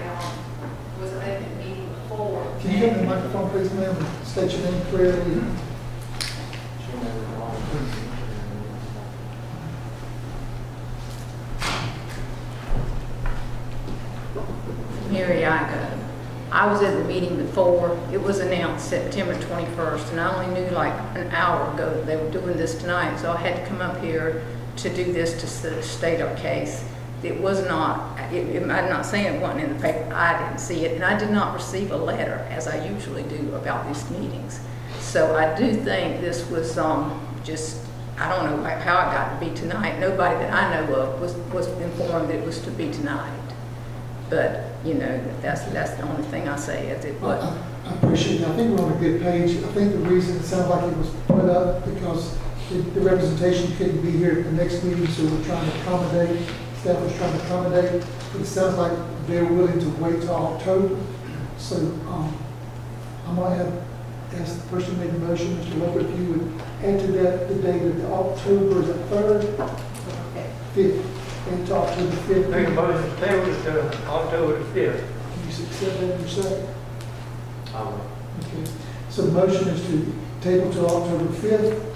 was at the meeting before. Can you get the microphone, please, ma'am, and state your name clearly? Mary Igo. I was at the meeting before. It was announced September 21st, and I only knew like an hour ago that they were doing this tonight, so I had to come up here to do this to state our case. It was not, I'm not saying it wasn't in the paper. I didn't see it, and I did not receive a letter, as I usually do, about these meetings. So I do think this was just, I don't know how it got to be tonight. Nobody that I know of was informed that it was to be tonight. But, you know, that's the only thing I say is it wasn't. I appreciate it. I think we're on a good page. I think the reason it sounded like it was put up because the representation couldn't be here at the next meeting, so we're trying to accommodate. Staff was trying to accommodate. But it sounds like they're willing to wait till October. So I'm going to ask the person who made the motion, Mr. Loper, if you would add to that the date of the October, is it 3rd? 5th. And talk to the 5th. Make a motion to table it to October the 5th. Can you accept that in your second? I will. Okay. So the motion is to table to October 5th.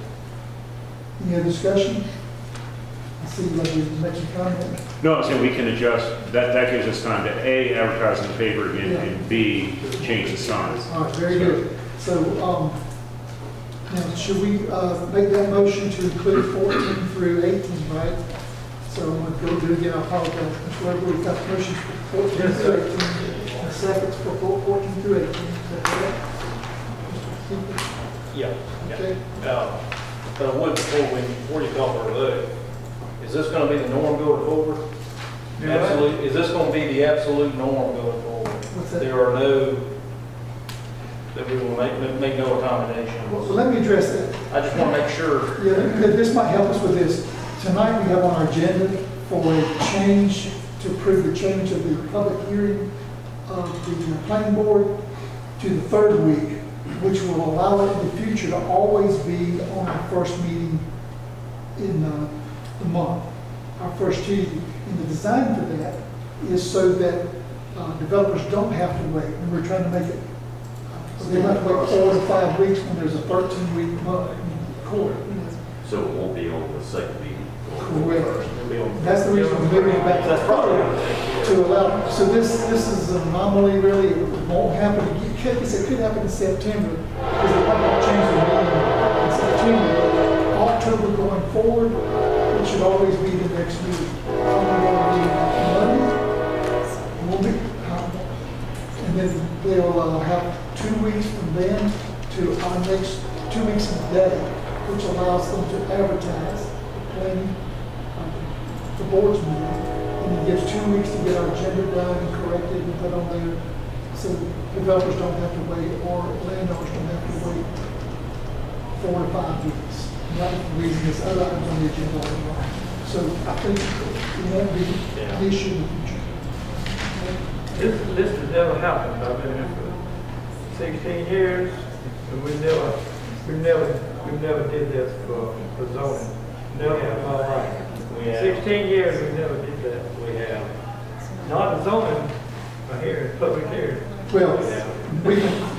Any other discussion? I see you like you make some comment. No, I'm saying we can adjust, that gives us time to A, advertise in the paper again, and B, change the signs. All right, very good. So Now, should we make that motion to include 14 through 18, right? So I'm going to go do it again, I apologize. Mr. Weber, we've got motions for 14 through 18, and seconds for 14 through 18. Is that correct? Mr. Keeper? Yeah. Okay. But I would, before you call for a vote, is this going to be the norm going forward? Yeah. Absolutely. Is this going to be the absolute norm going forward? What's that? There are no, that we will make no accommodations. Well, let me address that. I just want to make sure. Yeah, this might help us with this. Tonight, we have on our agenda for a change, to approve the change of the public hearing of the planning board to the third week, which will allow it in the future to always be on our first meeting in the month, our first Tuesday. And the design for that is so that developers don't have to wait. And we're trying to make it, they don't have to wait 4 to 5 weeks when there's a 13-week month in court. So it won't be on the second meeting? Correct. That's the reason we're moving it back to the third to allow. So this is an anomaly, really. It won't happen. It could happen in September because they might not change the meeting in September. October going forward, it should always be the next meeting. And then they'll have 2 weeks from then to our next 2 weeks in a day, which allows them to advertise the board's meeting, and it gives 2 weeks to get our agenda done and corrected and put on there, so developers don't have to wait, or landowners don't have to wait 4 to 5 weeks. And that's the reason this other items on the agenda are wrong. So I think it won't be an issue in the future. This has never happened. I've been here for 16 years, and we never did this for zoning. Never. All right. 16 years, we never did that. We have. Not in zoning, but here, public hearing. Well,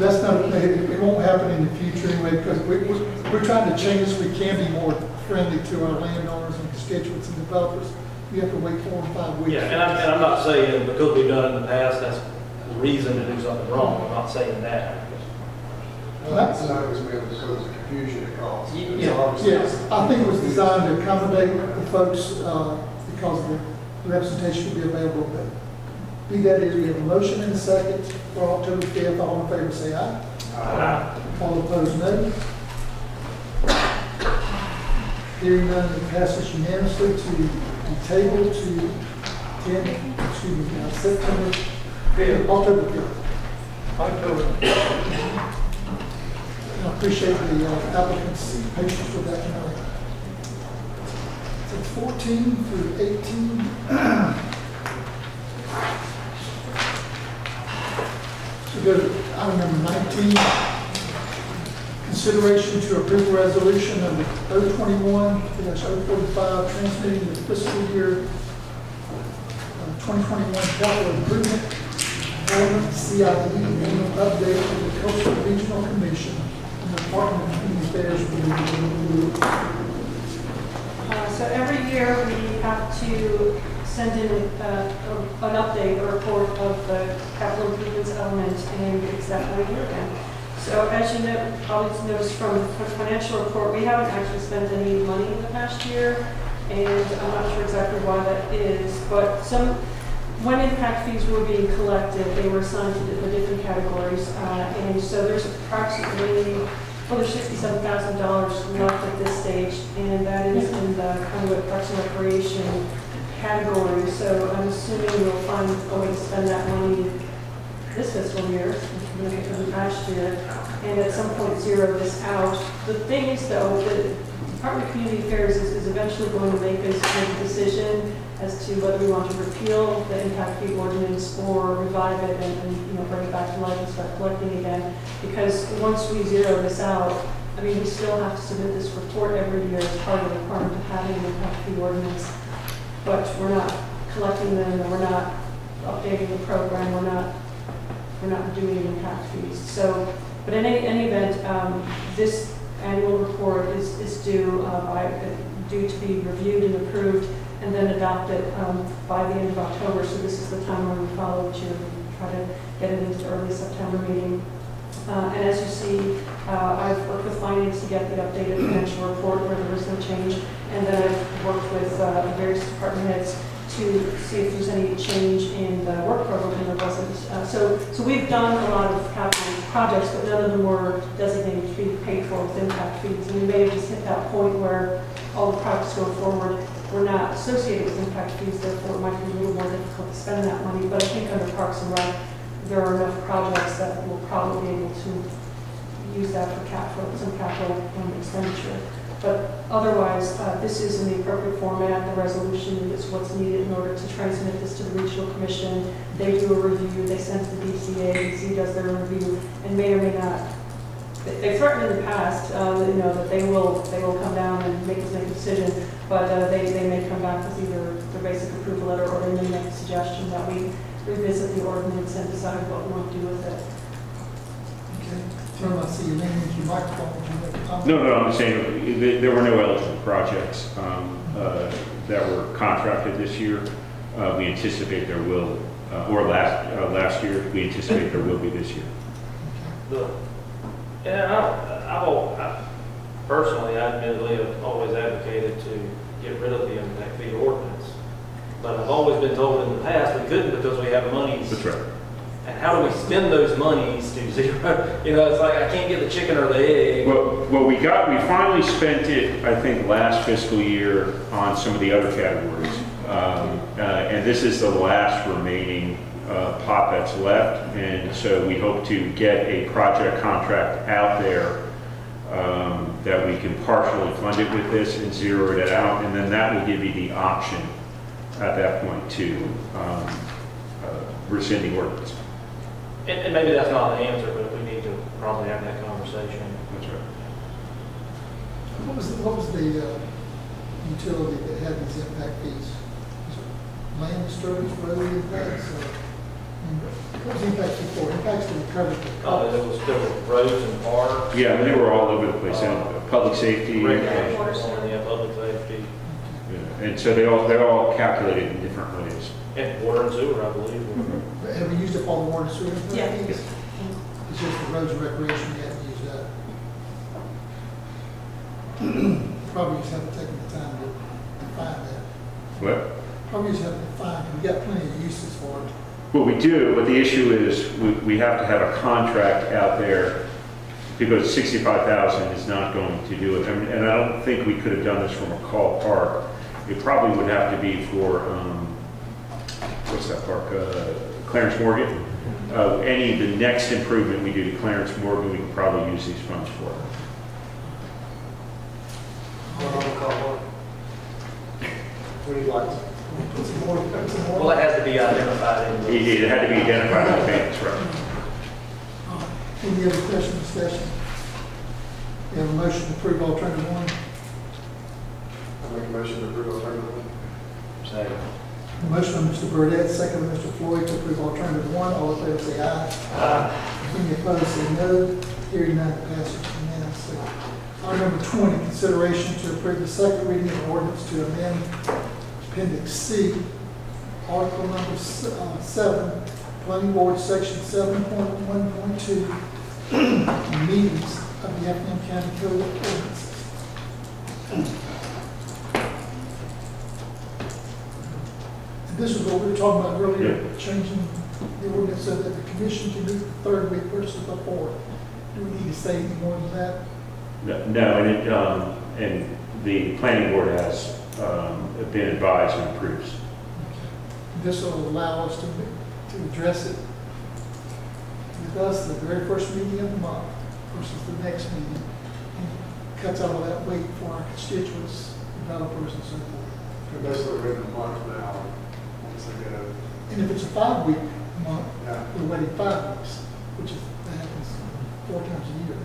that's not, it won't happen in the future anyway, because we're trying to change so we can be more friendly to our landowners and constituents and developers. You have to wait 4 or 5 weeks. Yeah, and I'm not saying because we've done it in the past, that's a reason to do something wrong. I'm not saying that. Tonight was made because of the confusion it caused. Yes, I think it was designed to accommodate the folks because the representation could be available. But be that as, we have a motion and a second for October 5th. All in favor say aye. Aye. All opposed, no. Hearing none, it passes unanimously to be tabled to September 5th, October 5th. October. I appreciate the applicant's patience with that tonight. So 14 through 18. So go to item number 19. Consideration to approve a resolution number 021-045 transmitting the fiscal year 2021 capital improvement Ordinance CIE annual update of the Coastal Regional Commission. So every year we have to send in an update, a report of the capital improvements element, and it's that way here again. So as you know, probably noticed from the financial report, we haven't actually spent any money in the past year, and I'm not sure exactly why that is, but when impact fees were being collected, they were assigned to the different categories, and so there's approximately there's $67,000 left at this stage, and that is in the Conduit Parks and Recreation category. So I'm assuming we'll find a way to spend that money this fiscal year, from last year, and at some point zero this out. The thing is, though, the Department of Community Affairs is eventually going to make a decision as to whether we want to repeal the impact fee ordinance or revive it and bring it back to life and start collecting again. Because once we zero this out, I mean, we still have to submit this report every year as part of the requirement of having an impact fee ordinance. But we're not collecting them, and we're not updating the program, we're not doing impact fees. So, but in any event, this annual report is due to be reviewed and approved, and then adopted by the end of October. So this is the time when we follow to try to get it into the early September meeting. And as you see I've worked with finance to get the updated financial report where there was no change, and then I've worked with various department heads to see if there's any change in the work program, and there wasn't. So we've done a lot of capital projects, but none of them were designated to be paid for with impact fees. And we may have just hit that point where all the projects going forward were not associated with impact fees, therefore it might be a little more difficult to spend that money. But I think under Parks and Rec, there are enough projects that we'll probably be able to use that for some capital expenditure. But otherwise, this is in the appropriate format. The resolution is what's needed in order to transmit this to the Regional Commission. They do a review, they send to the DCA, DC does their review, and may or may not. They threatened in the past, that they will come down and make a decision, but they may come back with either the basic approval letter, or they may make a suggestion that we revisit the ordinance and decide what we want to do with it. Okay. Tim, I see you leaning into your microphone. Would you make a comment? No, I'm just saying there were no eligible projects that were contracted this year. We anticipate there will, or last year, we anticipate there will be this year. I personally, I admittedly have always advocated to get rid of the impact fee ordinance. But I've always been told in the past we couldn't because we have monies. That's right. And how do we spend those monies to zero? It's like I can't get the chicken or the egg. Well, we finally spent it, I think, last fiscal year on some of the other categories. And this is the last remaining pot that's left. And so we hope to get a project contract out there that we can partially fund it with this and zero it out. And then that will give you the option at that point to rescind the ordinance. And maybe that's not the answer, but we need to probably have that conversation. That's right. What was the utility that had these impact fees? Was it land disturbance, road impacts? What was impact fee for? Impacts to recover the cost. There was roads and parks. Yeah, they were all over the place. And public safety. Recreation, public safety. Yeah. And so they're all calculated in different ways. And water and sewer, I believe. Have we used up all the water and sewer? Yeah. It's just the roads and recreation, we haven't used that. Probably just haven't taken the time to define that. What? Probably just haven't defined, we got plenty of uses for it. Well, we do, but the issue is we have to have a contract out there because 65,000 is not going to do it. And I don't think we could have done this from McCall Park. It probably would have to be for, what's that park? Clarence Morgan. The next improvement we do to Clarence Morgan, we can probably use these funds for. What do you like? Well, it has to be identified. It had to be identified in advance, right? Any other question, discussion? We have a motion to approve alternative one. I make a motion to approve alternative one. Second. A motion by Mr. Burdette, second by Mr. Floyd to approve alternative one. All in favor say aye. Aye. Any opposed say no. Hearing none, passes unanimously. Item number 20, consideration to approve the second reading of ordinance to amend Appendix C, Article number 7, Planning Board Section 7.1.2, meetings of the Effingham County Code of Ordinances. And this is what we were talking about earlier, changing the ordinance so that the commission can meet the third week versus the fourth. Do we need to say any more than that? No, and the planning board has been advised and approves. This will allow us to address it with us the very first meeting of the month versus the next meeting. And cuts out all that weight for our constituents, developers, and so forth. We're basically waiting a month now. Once they get a, And if it's a 5-week month, yeah. we're waiting 5 weeks, which that happens 4 times a year.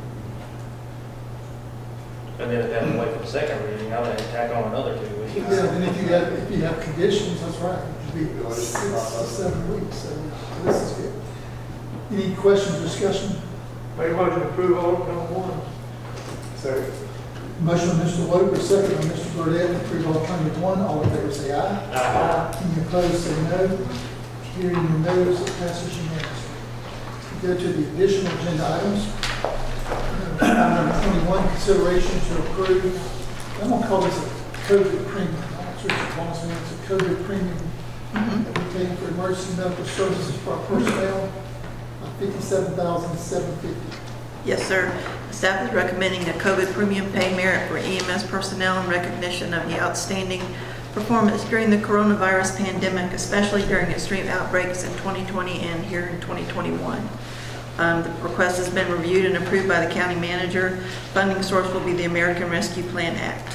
And then if they have to wait for the second reading, I'll have to tack on another 2 weeks. Yeah, and if you have conditions, that's right. It could be 6 to 7 weeks. So this is good. Any questions or discussion? Make a motion to approve alternative one. Second. Motion by Mr. Loper, second by Mr. Burdette, to approve alternative one. All in favor say aye. Aye. Any opposed say no. Hearing your no's, it passes unanimously. We go to the additional agenda items. Number 21, consideration to approve, I'm gonna call this a COVID premium. I'm not sure if it's a COVID premium that we pay for emergency medical services for our personnel, $57,750. Yes, sir. Staff is recommending a COVID premium pay merit for EMS personnel in recognition of the outstanding performance during the coronavirus pandemic, especially during extreme outbreaks in 2020 and here in 2021. The request has been reviewed and approved by the county manager. Funding source will be the American Rescue Plan Act.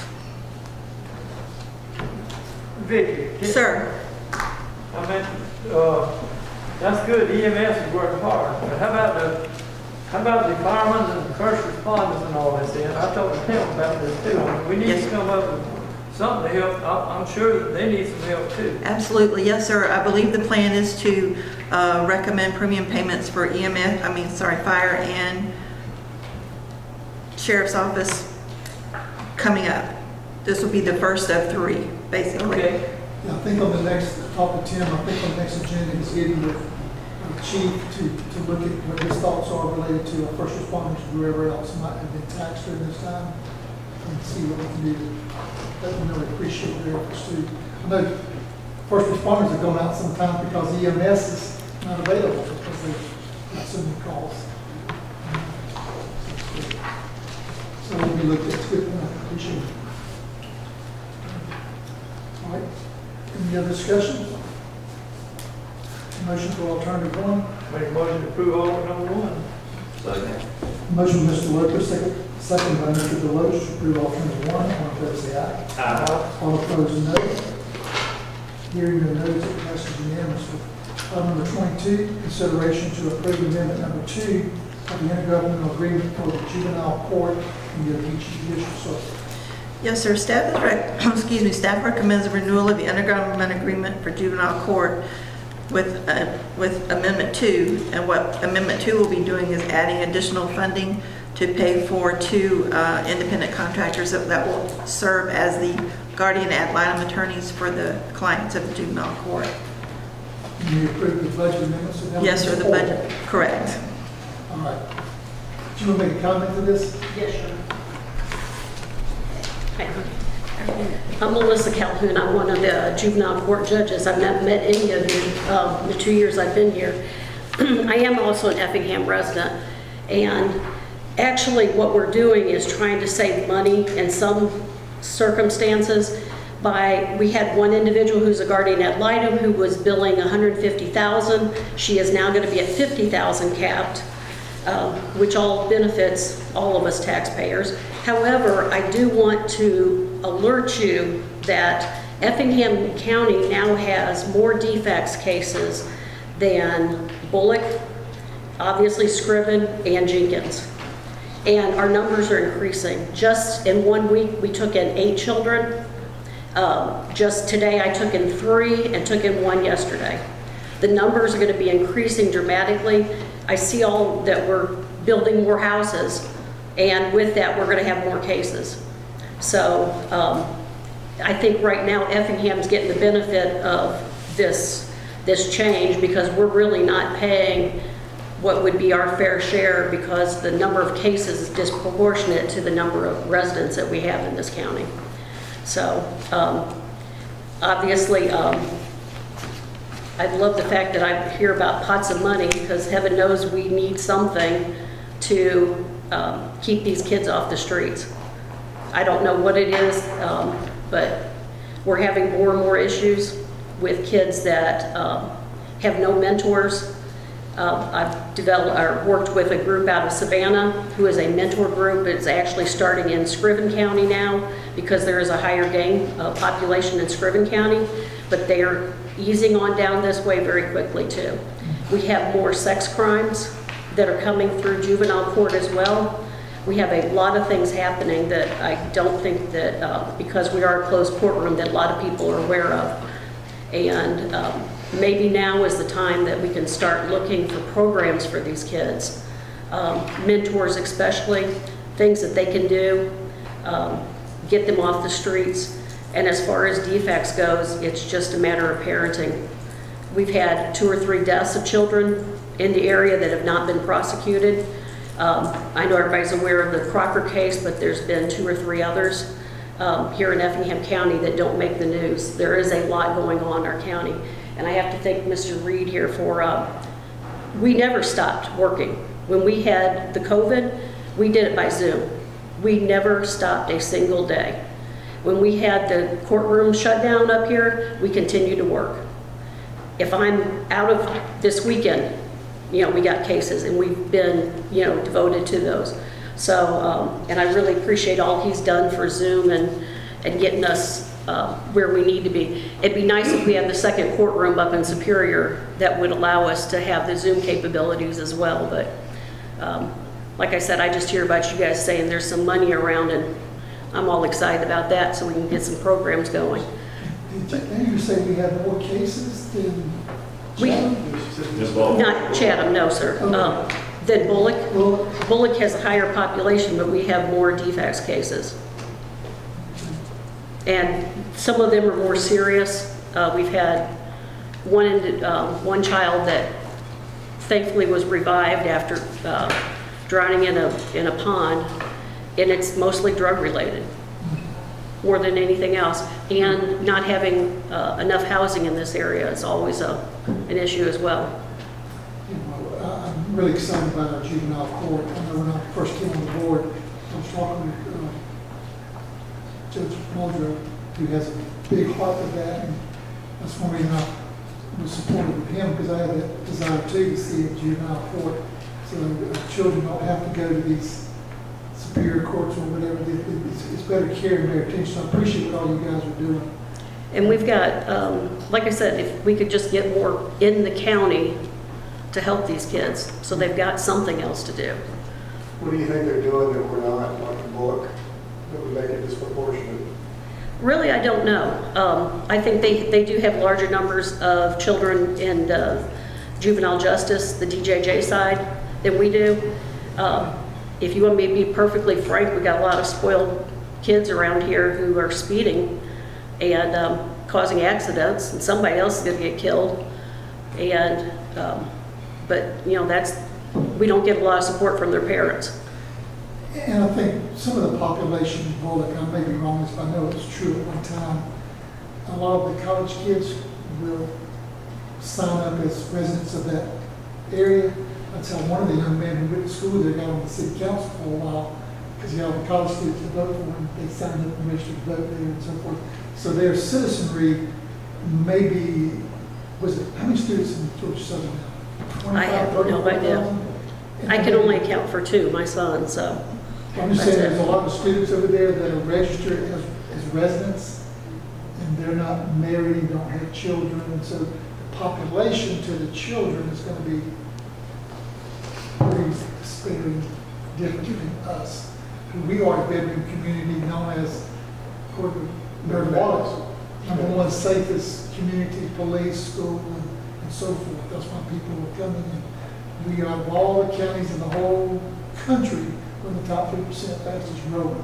Vicki. Sir. I mean, that's good, EMS is working hard, but how about the firemen and the first responders and all this then? I talked to them about this too. We need to come up with something to help. I'm sure that they need some help too. Absolutely, yes, sir. I believe the plan is to recommend premium payments for fire and sheriff's office coming up. This will be the first of 3, basically. Okay. Yeah, I think on the next, talk to Tim, I think on the next agenda is getting with Chief to look at what his thoughts are related to our first responders and whoever else might have been taxed during this time, and see what we can do to let them really appreciate their efforts too. I know first responders have gone out sometimes because EMS is not available because they've got so many calls. So we'll be looked at. It's good. I appreciate it. All right. Any other discussion? Motion for alternative 1. Make a motion to approve alternative number 1. Motion by Mr. Loper, second by Mr. Deloach to approve alternative 1. All in favor say aye. Aye. All opposed, no. Hearing no no's, it passes unanimously. Item number 22, consideration to approve amendment number 2 of the intergovernmental agreement for the juvenile court and the judicial circuit. Yes, sir. Staff staff recommends a renewal of the intergovernmental agreement for juvenile court with Amendment 2. And what Amendment 2 will be doing is adding additional funding to pay for 2 independent contractors that will serve as the guardian ad litem attorneys for the clients of the juvenile court. And you approve the budget amendments? Yes, sir. The budget. Correct. All right. Do you want to make a comment to this? Yes, sir. I'm Melissa Calhoun. I'm one of the juvenile court judges. I've not met any of you the 2 years I've been here. I am also an Effingham resident, and actually what we're doing is trying to save money in some circumstances. We had one individual who's a guardian ad litem who was billing $150,000. She is now going to be at $50,000 capped, which all benefits all of us taxpayers. However, I do want to alert you that Effingham County now has more defects cases than Bullock, obviously Scriven, and Jenkins. And our numbers are increasing. Just in 1 week, we took in 8 children. Just today, I took in 3 and took in 1 yesterday. The numbers are going to be increasing dramatically. I see all that we're building more houses, and with that, we're going to have more cases. So I think right now Effingham's getting the benefit of this change because we're really not paying what would be our fair share because the number of cases is disproportionate to the number of residents that we have in this county. So obviously, I love the fact that I hear about pots of money because heaven knows we need something to keep these kids off the streets. I don't know what it is, but we're having more and more issues with kids that have no mentors. I've worked with a group out of Savannah who is a mentor group. It's actually starting in Scriven County now because there is a higher gang population in Scriven County, but they are easing on down this way very quickly too. We have more sex crimes that are coming through juvenile court as well. We have a lot of things happening that I don't think that, because we are a closed courtroom, that a lot of people are aware of. And maybe now is the time that we can start looking for programs for these kids, mentors especially, things that they can do, get them off the streets. And as far as defects goes, it's just a matter of parenting. We've had 2 or 3 deaths of children in the area that have not been prosecuted. I know everybody's aware of the Crocker case, but there's been 2 or 3 others here in Effingham County that don't make the news. There is a lot going on in our county. And I have to thank Mr. Reed here for, we never stopped working. When we had the COVID, we did it by Zoom. We never stopped a single day. When we had the courtroom shut down up here, we continued to work. If I'm out of this weekend, you know, we got cases and we've been, you know, devoted to those. So, and I really appreciate all he's done for Zoom and getting us where we need to be. It'd be nice if we had the second courtroom up in Superior that would allow us to have the Zoom capabilities as well. But like I said, I just hear about you guys saying there's some money around, and I'm all excited about that so we can get some programs going. Did you say we have more cases than Chatham? Not Chatham, no, sir. Okay. Than Bullock. Bullock has a higher population, but we have more defects cases. And some of them are more serious. We've had one child that thankfully was revived after drowning in a pond, and it's mostly drug related more than anything else. And not having enough housing in this area is always an issue as well. I'm really excited about our juvenile court. I know when I first came on the board, I was talking with Judge Muldrow, who has a big heart for that, and that's one reason I was supportive of him, because I had that desire too to see a juvenile court, so children don't have to go to these superior courts or whatever. It's better care and better attention. So I appreciate what all you guys are doing. And we've got, like I said, if we could just get more in the county to help these kids, so they've got something else to do. What do you think they're doing that we're not, like the book, that would make it disproportionate? Really, I don't know. I think they do have larger numbers of children in juvenile justice, the DJJ side, than we do. If you want me to be perfectly frank, we got a lot of spoiled kids around here who are speeding and causing accidents, and somebody else is going to get killed. And but you know, we don't get a lot of support from their parents. And I think some of the population in Bullock, I may be wrong, but I know it's true at one time, a lot of the college kids will sign up as residents of that area. That's how one of the young men who went to school there got on the city council for a while, because you have the college students to vote for, and they signed up and registered to vote there and so forth. So their citizenry maybe, how many students in Georgia Southern now? I have no idea. I can only account for 2, my son, so. I'm just saying there's a lot of students over there that are registered as residents, and they're not married, don't have children, and so the population to the children is going to be pretty sparing different than us. We are a bedroom community known as, according to Mayor Wallace, #1 safest community, police, school, and so forth. That's why people are coming in. We are, of all the counties in the whole country, we're in the top 3% fastest growing.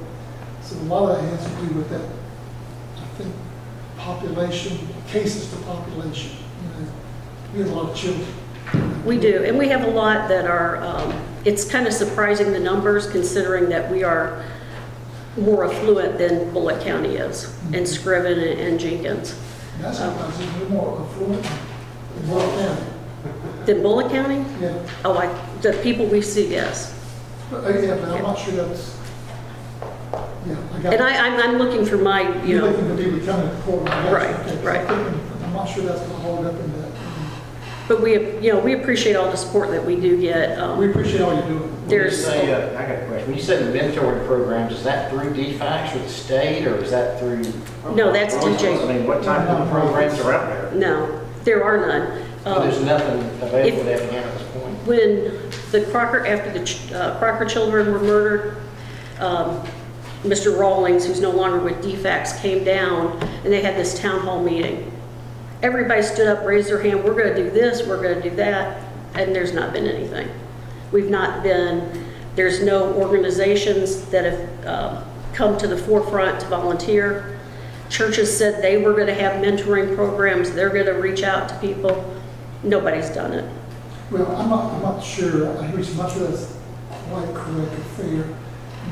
So a lot of that has to do with that, I think, population, cases to population. You know, we have a lot of children. We do, and we have a lot that are, it's kind of surprising the numbers, considering that we are more affluent than Bullock County is, and Scriven and Jenkins. That's surprising, we're more affluent than Bullock County. Than Bullock County? Yeah. Oh, the people we see, yes. But, yeah, but I'm not sure that's, yeah. And I'm looking for my, you You're know. looking for people coming to court. Right, right. I'm not sure that's going to hold up in that. But we appreciate all the support that we do get. We appreciate all you're doing. There's. I got a question. When you said the mentoring programs, is that through DFACS or the state, or is that through? No, that's DJ. I mean, what type of programs are out there? No, there are none. There's nothing available to Effingham at this point. When the Crocker, after the Crocker children were murdered, Mr. Rawlings, who's no longer with DFACS, came down and they had this town hall meeting. Everybody stood up, raised their hand, we're going to do this, we're going to do that, and there's not been anything. We've not been, there's no organizations that have come to the forefront to volunteer. Churches said they were going to have mentoring programs, they're going to reach out to people. Nobody's done it. Well, I'm not sure. I'm not sure that's quite correct or fair.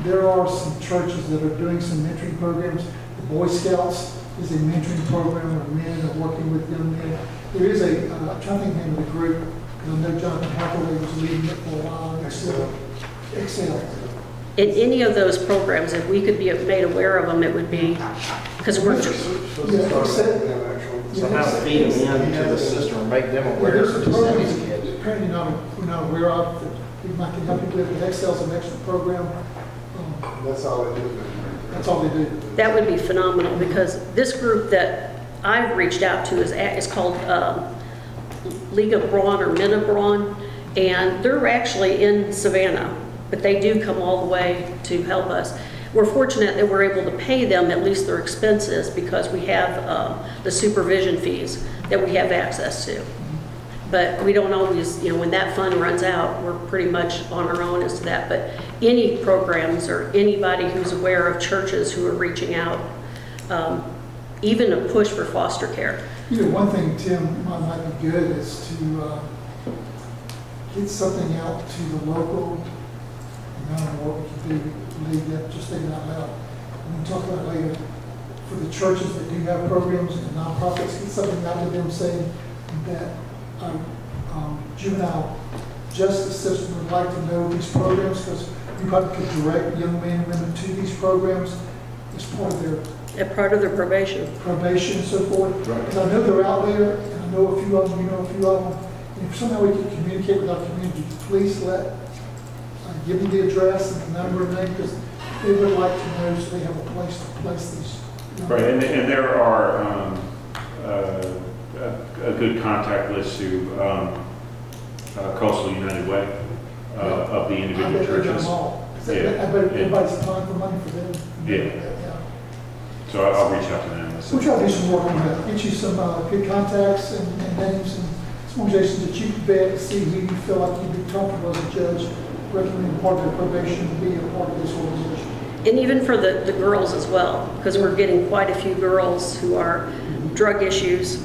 There are some churches that are doing some mentoring programs. The Boy Scouts is a mentoring program where men are working with young men. There is I'm trying to think of the name of the group, because I know Jonathan Hathaway was leading it for a while. Excel. In any of those programs, if we could be made aware of them, it would be, because we're just, Somehow feed them into the system or make them aware of the these kids. Apparently we're not aware of, that we might can help you with. The Excel's an excellent program. That's all they do. That's all they do. that would be phenomenal, because this group that I've reached out to is called League of Brawn or Men of Brawn, and they're actually in Savannah, but they do come all the way to help us. We're fortunate that we're able to pay them at least their expenses because we have the supervision fees that we have access to. But we don't always, when that fund runs out, we're pretty much on our own as to that. But any programs or anybody who's aware of churches who are reaching out, even a push for foster care. One thing, Tim, might be good is to get something out to the local, and I don't know what we can do, leave that, just thinking out loud. We can talk about it later. For the churches that do have programs and nonprofits, get something out to them saying that juvenile justice system would like to know these programs, because you probably could direct young men and women to these programs as part of their probation and so forth. Because I know they're out there, and I know a few of them, you know a few of them. And if somehow we can communicate with our community, please give them the address and the number and name, because they would like to know so they have a place to place these. Right, and there are a good contact list to Coastal United Way of the individual churches. I bet everybody's applying for money for them. Yeah. So I'll reach out to them. We'll try to do some work on that. Get you some good contacts and names and some organizations that you can vet to see who you feel like you'd be comfortable as a judge recommending part of their probation to be a part of this organization. And even for the girls as well, because we're getting quite a few girls who are drug issues,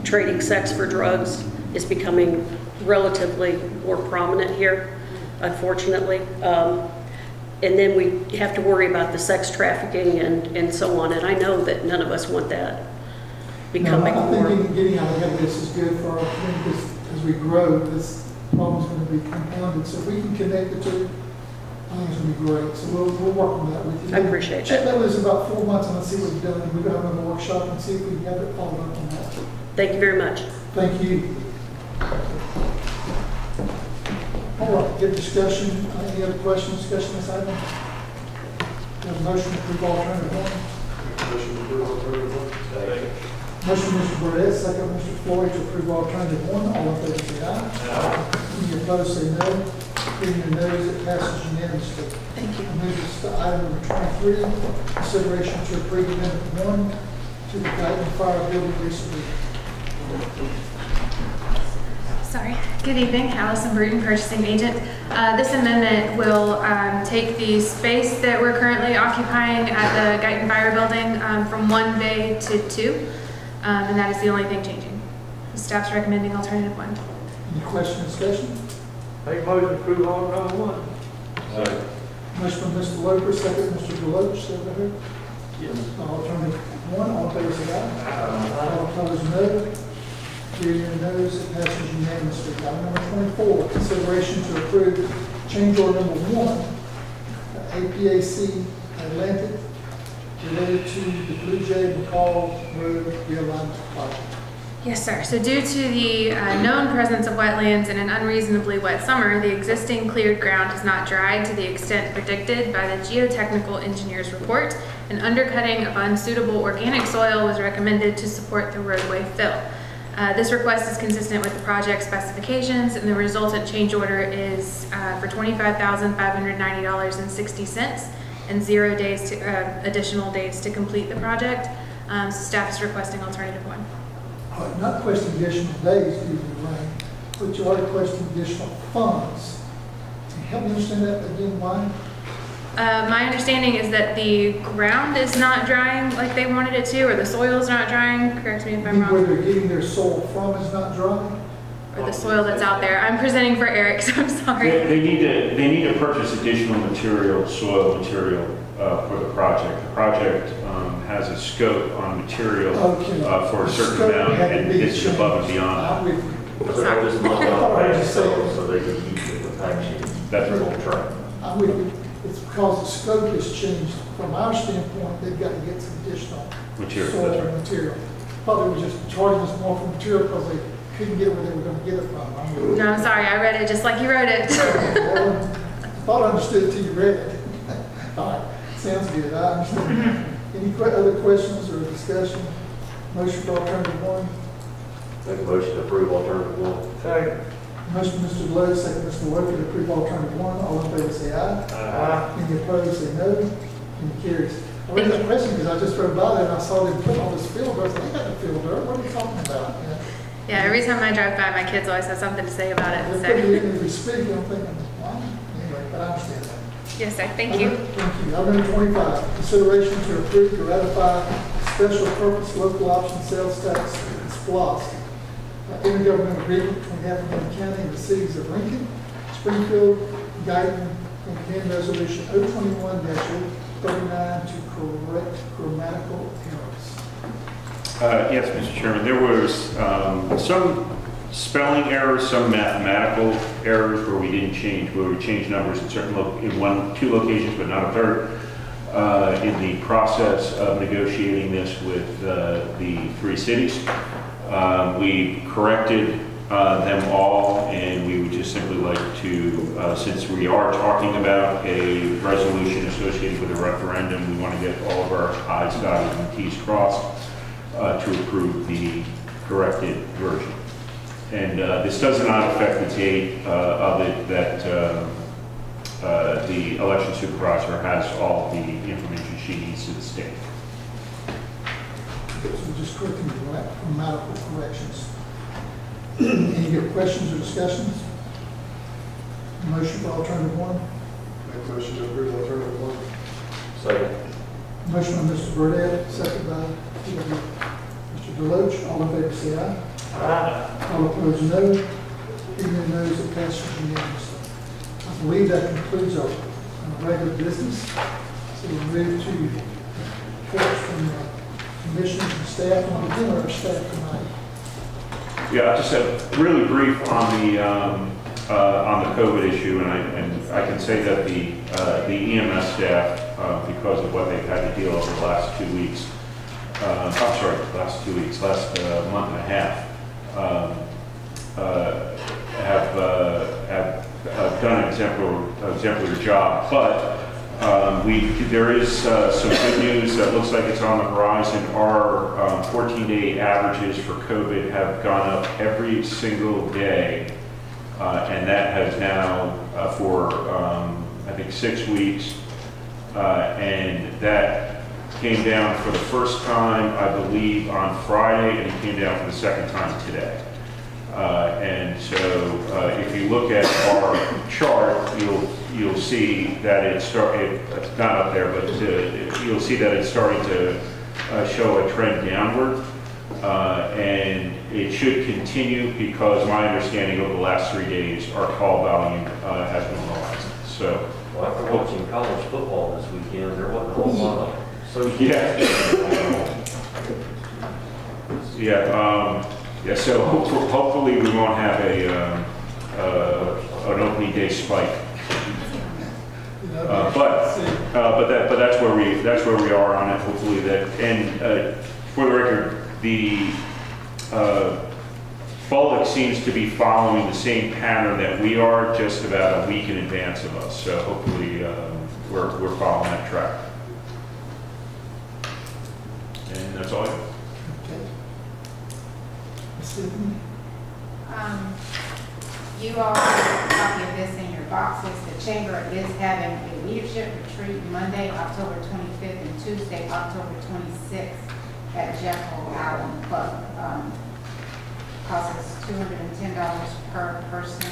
trading sex for drugs is becoming relatively more prominent here, unfortunately. And then we have to worry about the sex trafficking and so on. And I know that none of us want that becoming more. I think getting out ahead of this is good for our community, because as we grow, this problem is going to be compounded. So if we can connect the two, I think it's going to be great. So we'll work on that with you. I appreciate that. Check that with us in about 4 months and let's see what you've done. We're going to have another workshop and see if we can have it followed up on that. Thank you very much. Thank you. All right, good discussion. Any other questions, discussion this item? We have a motion to approve alternative one. Motion to approve alternative one. Motion, Mr. Burdette, second, Mr. Floyd, to approve alternative one. All in favor, say aye. Any opposed, say no. Hearing the noes, it passes unanimously. Thank you. Moves to item number 23, consideration to approve amendment 1 to the Guyton Fire Building Lease Agreement. Sorry. Good evening, Allison Bruton, purchasing agent. This amendment will take the space that we're currently occupying at the Guyton Fire Building from 1 bay to 2, and that is the only thing changing. The staff's recommending alternative 1. Any question, discussion? Make motion to approve alternative 1. Motion from Mr. Loper, second, Mr. Deloach, say that here. Yes. Alternative 1, all in favor, say aye. All opposed, no. Hearing the noes, it passes unanimously. Item number 24, consideration to approve change order number 1, APAC Atlantic, related to the Blue Jay McCall Road realignment project. Yes, sir. So due to the known presence of wetlands and an unreasonably wet summer, the existing cleared ground has not dried to the extent predicted by the geotechnical engineer's report. An undercutting of unsuitable organic soil was recommended to support the roadway fill. This request is consistent with the project specifications, and the resultant change order is for $25,590.60 and 0 days to additional days to complete the project. So staff is requesting alternative 1. Not requesting additional days due to the rain, but you are requesting additional funds. Can you help me understand that again, why? My understanding is that the ground is not drying like they wanted it to, or the soil is not drying. Correct me if I'm wrong. Where they're getting their soil from is not drying? or the soil that's out there. I'm presenting for Eric, so I'm sorry. They need to purchase additional material, soil material, for the project. The project has a scope on material for a certain amount, and this is above and beyond. Sorry. So they can keep it with packaging. That's They're right. on track. I'm with you. It's because the scope has changed. From our standpoint, they've got to get some additional Material, soil that's right. material. Thought they were just charging us more for material because they couldn't get where they were going to get it from. No, I'm sorry. I read it just like you wrote it. Thought I understood it till you read it. All right, sounds good. I understand. Any other questions or discussion? Motion for alternative one. Make a motion to approve alternative one. Second. Motion by Mr. Deloach, second Mr. Walker to approve alternative one. All in favor say aye. Aye. Any opposed say no. Any carries. I read that question because I just drove by there and I saw them put all this field dirt. I said, they got the field dirt. What are you talking about? You know? Yeah, every time I drive by, my kids always have something to say about it. They're putting it So. in as we speak, and I'm thinking, well, anyway, but I understand that. Yes, sir. Thank you. Thank you. Item number 25, consideration to approve to ratify special purpose local option sales tax SPLOST intergovernmental agreement between Effingham County and the cities of Lincoln, Springfield, Guyton, and command resolution 021-039 to correct grammatical errors. Yes, Mr. Chairman, there was some spelling errors, some mathematical errors where we didn't change, where we changed numbers in certain, two locations, but not a third. In the process of negotiating this with the three cities, we corrected them all, and we would just simply like to, since we are talking about a resolution associated with a referendum, we want to get all of our I's dotted and T's crossed to approve the corrected version. And this does not affect the date of it that the election supervisor has all the information she needs to the state. So we're just correcting the grammatical corrections. Any good questions or discussions? Motion for alternative one. Make a motion to approve alternative one. Second. Motion by Mr. Burdette, second by Mr. Deloach. All in favor say aye. Aye. All opposed, no. Hearing no no's, it passes unanimously. I believe that concludes our regular business. So we'll move to reports from commissioners and staff. We'll begin with our staff tonight. Yeah, I just have really brief on the COVID issue, and I can say that the EMS staff, because of what they've had to deal with over the last 2 weeks, last month and a half, have done an exemplary job. But there is some good news that looks like it's on the horizon. Our 14-day averages for COVID have gone up every single day, and that has now for I think 6 weeks, and that came down for the first time, I believe, on Friday, and it came down for the second time today. And so if you look at our chart, you'll see that it's not up there, but you'll see that it's starting to show a trend downward. And it should continue because my understanding over the last 3 days, our call volume has normalized. So, Well, after watching college football this weekend, there wasn't a whole lot of yeah, so hopefully we won't have an opening day spike. But that's where we are on it. Hopefully that, and for the record, the Fulvic seems to be following the same pattern that we are, just about a week in advance of us. So hopefully we're following that track. And that's all I have. Okay. You all have a copy of this in your boxes. The Chamber is having a leadership retreat Monday, October 25th, and Tuesday, October 26th at Jekyll Island Club. Costs us $210 per person.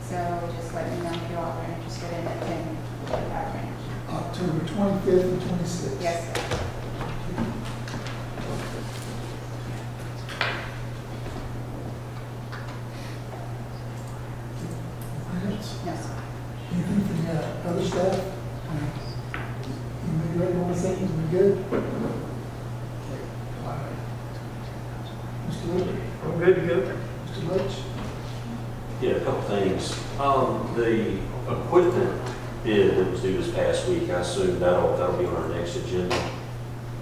So just let me know if you all are interested in attending that range. October 25th and 26th. Yes, sir. ready to go? Mr. Leach? Yeah, a couple things. The equipment bid that was due this past week, I assume that'll be on our next agenda.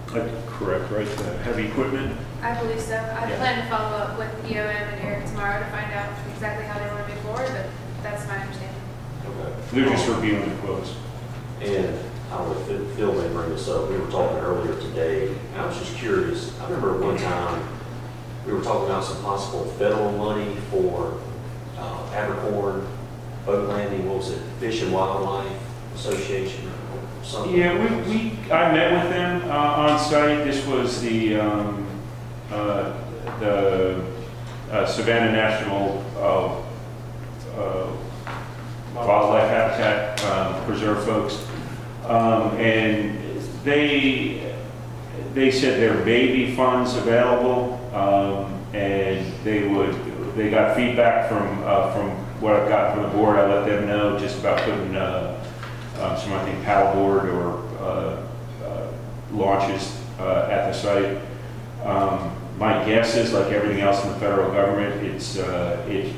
Correct, right? Heavy equipment? I believe so. I plan to follow up with BOM and Eric tomorrow to find out exactly how they want to move forward, but that's my understanding. Okay. They're just reviewing the quotes. And I don't know if Phil may bring this up. We were talking earlier today, and I was just curious. I remember one time we were talking about some possible federal money for Abercorn boat landing. What was it? Fish and Wildlife Association or something? Yeah, I met with them on site. This was the Savannah National Wildlife Habitat Preserve folks. And they said there may be funds available, and they got feedback from what I've got from the board. I let them know just about putting some, I think, paddleboard or launches at the site. My guess is, like everything else in the federal government, it's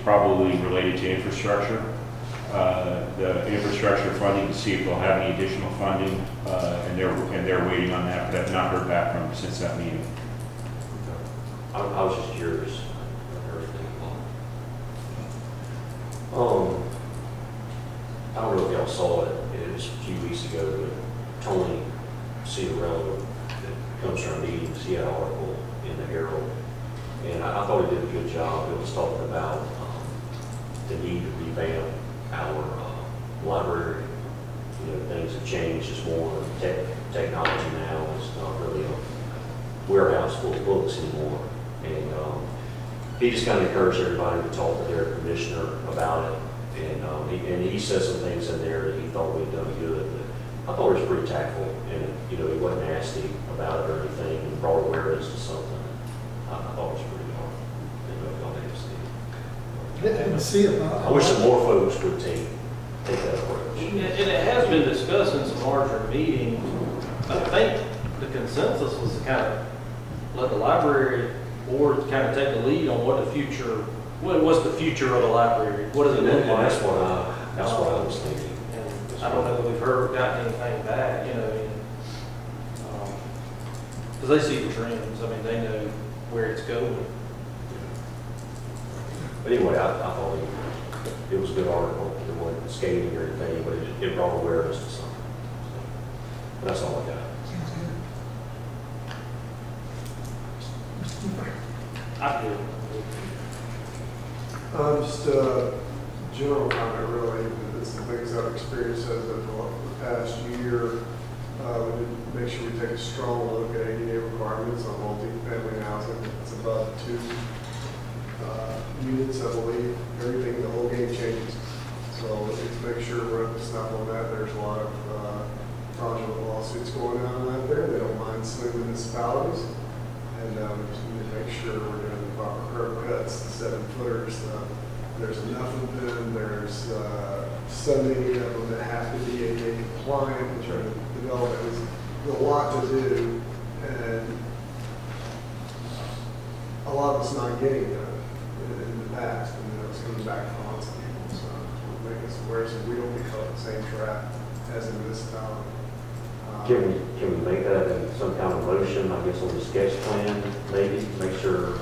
probably related to infrastructure. The infrastructure funding, to see if they'll have any additional funding, and they're waiting on that, but I've not heard back from them since that meeting. I was just curious. I don't know if y'all saw it. It was a few weeks ago, but Tony Ciarello, that comes from our meetings, he had an article in the Herald, and I thought he did a good job. It was talking about the need to revamp our library. You know, things have changed. It's more technology now. It's not really a warehouse full of books anymore. And he just kind of encouraged everybody to talk to their commissioner about it. And he said some things in there that he thought we'd done good. But I thought it was pretty tactful, and he wasn't nasty about it or anything, and brought awareness to something. I thought it was pretty hard. Didn't see it. I wish some more folks would take that approach. And it has been discussed in some larger meetings. I think the consensus was to kind of let the library board kind of take the lead on what's the future of the library? What does it look like? That's what I was thinking. And I don't know that we've gotten anything back, because they see the trends. I mean, they know where it's going. But anyway, I thought it was a good article. It wasn't scathing or anything, but it brought awareness to something. But that's all I got. I do. Just a general comment, really. It's the things I've experienced over the past year. We need to make sure we take a strong look at ADA requirements on multi-family housing. It's above 2 units, I believe. Everything, the whole game changes. So we need to make sure we're up to snuff on that. There's a lot of fraudulent lawsuits going on out there. They don't mind suing municipalities. And we just need to make sure we're doing the proper curb cuts, the 7-footers. There's enough of them. There's so many of them that have to be ADA compliant. We're trying to develop it. There's a lot to do, and a lot of it's not getting done in the past, and it's coming back to haunt some people. So we're making us aware so we don't get caught in the same trap as a municipality. Can we make that in some kind of motion, I guess, on the sketch plan, maybe, make sure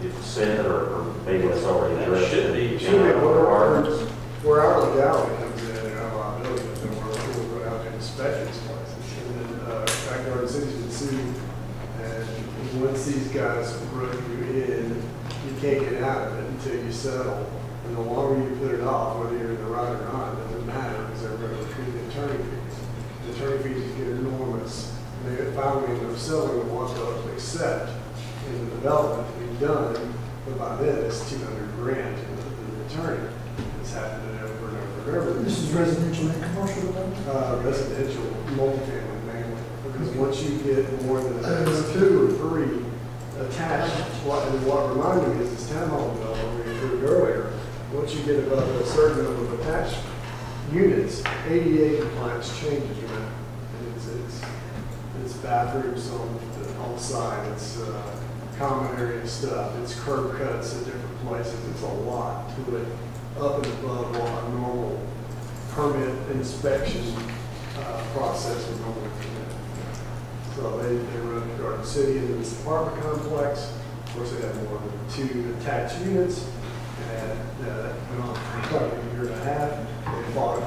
it's set, or maybe it's already addressed? It should be. Where our legality comes in and our liability comes in, where we'll go out and inspect these places. And then backyard cities would sue, and once these guys rope you in, you can't get out of it until you settle. And the longer you put it off, whether you're in the right or not, it doesn't matter, because they're going to treat the attorney fees. The attorney fees get enormous. And they finally end up selling what they'll accept in the development to be done. But by then, it's $200,000 to the attorney. It's happening over and over and over. This is residential and commercial development? Residential, multifamily mainly. Because once you get more than 2 or 3 attached, what reminded me is this townhome development we approved earlier. Once you get above a certain number of attached units, ADA compliance changes, It's bathrooms on the side. It's common area stuff. It's curb cuts at different places. It's a lot to it, up and above what a normal permit inspection process would normally permit. So they run the Garden City in this apartment complex. Of course, they have more than 2 attached units. And that went on for like a year and a half. They fought it.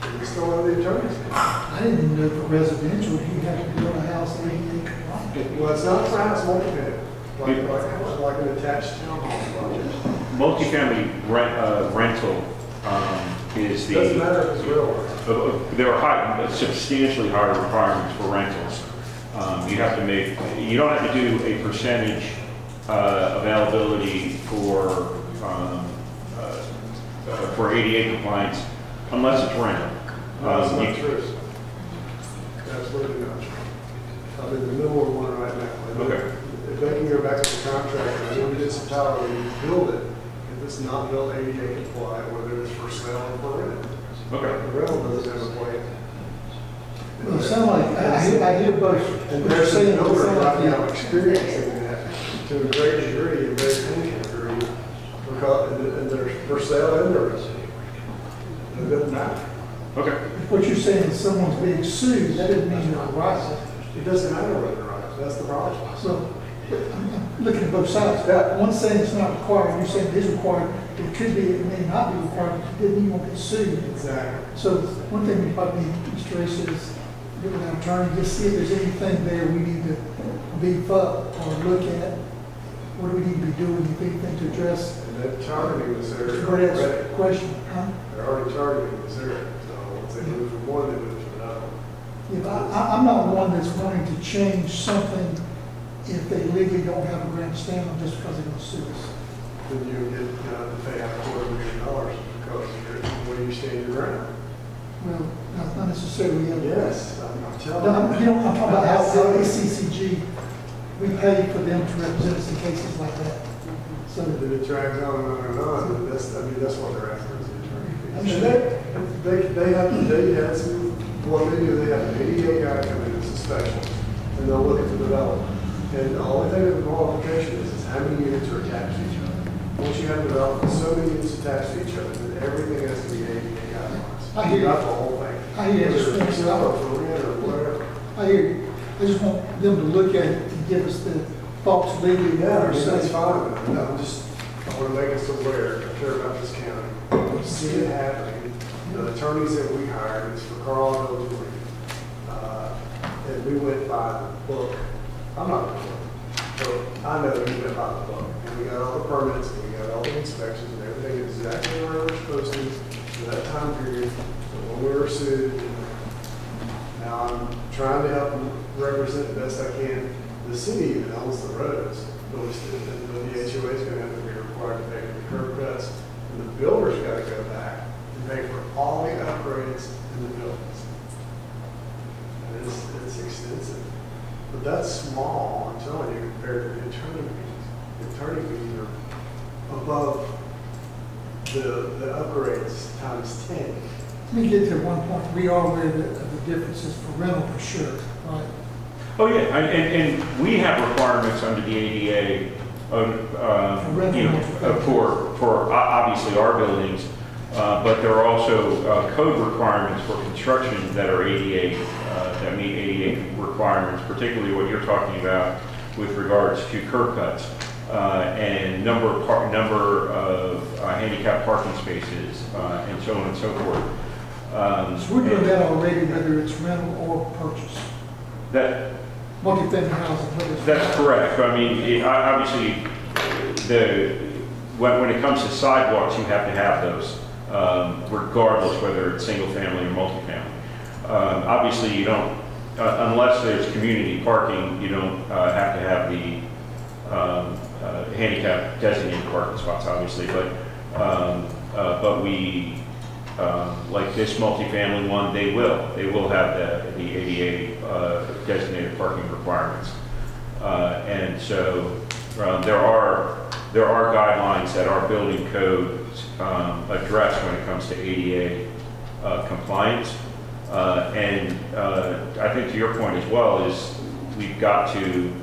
And they still have the attorneys. I didn't even know for residential, you have to build a house ADA compliant. Well, it's not for house multifamily, like an attached townhome project. Multifamily rental is the... Doesn't matter if it's real. There are substantially higher requirements for rentals. You don't have to do a percentage availability for ADA compliance unless it's rental. That's not true. Absolutely not true. I'm in the middle of one right now. Okay. If they can go back to the contract and we did some tower and you build it, if it's not built ADA compliant, whether it's for sale or for rent. Okay. The rental doesn't have a plan. Well, it sounds like, I hear both. And there's a number of right now experiencing that to a great degree and very painful degree because and they're for sale and they're rental. It doesn't matter. Okay. What you're saying is someone's being sued, that doesn't mean you're right. It doesn't matter whether they're right. That's the problem. So, I'm looking at both sides. One saying it's not required, you're saying it is required. It could be, it may not be required, but it didn't even get sued. Exactly. So, one thing we probably need, Mr. Ray says, get with our attorney, just see if there's anything there we need to beef up or look at. What do we need to be doing, if anything to address? And that targeting is there. Correct question, huh? They're already targeting this area, so once they move from one, they move to another. Yeah, but I'm not one that's wanting to change something if they legally don't have a grant stand on just because they're going to sue us. Then you get to pay out $250,000 because you're, where you stand your ground. Well, not necessarily. Yes, I'm telling No, you. you know, I'm talking about how the ACCG, we pay for them to represent us in cases like that. So Then it drags on and on, and that's what they're after is the attorney fees. I'm And they had some, what they do, they have an ADA guy come in as a specialist, and they'll look at the development. And the only thing that the qualification is how many units are attached to each other. Once you have development, so many units attached to each other, then everything has to be ADA guidelines. I hear you. Not the whole thing. I hear you. Whether it's sell or for rent or whatever. I hear you. I just want them to look at it and give us the thoughts legally. Yeah, I mean, that's fine. I want to make us aware, I care about this county. We see it happening. The attorneys that we hired, it's for Carl Hilton. And we went by the book. I'm not the book, but I know we went by the book. And we got all the permits, and we got all the inspections, and everything exactly where we were supposed to for that time period. So when we were sued, now I'm trying to help them represent the best I can. The city even owns the roads, but the HOA is going to have to be required to pay for the curb cuts, and the builder's got to go back and pay for all the upgrades in the buildings. And it's extensive, but that's small, I'm telling you, compared to the attorney fees. The attorney fees are above the upgrades times 10. Let me get to one point. We are aware of the differences for rental for sure, right? Oh, yeah, and we have requirements under the ADA, for obviously our buildings, but there are also code requirements for construction that are ADA, that meet ADA requirements, particularly what you're talking about with regards to curb cuts and number of handicap parking spaces and so on and so forth. So we're doing that already, whether it's rental or purchase. That Multi-family housing. That's correct. I mean, obviously, when it comes to sidewalks, you have to have those, regardless whether it's single family or multifamily. Obviously, you don't, unless there's community parking, you don't have to have the handicap designated parking spots, obviously. But we, like this multifamily one, they will have the ADA designated parking requirements, and so there are guidelines that our building codes address when it comes to ADA compliance, and I think to your point as well is we've got to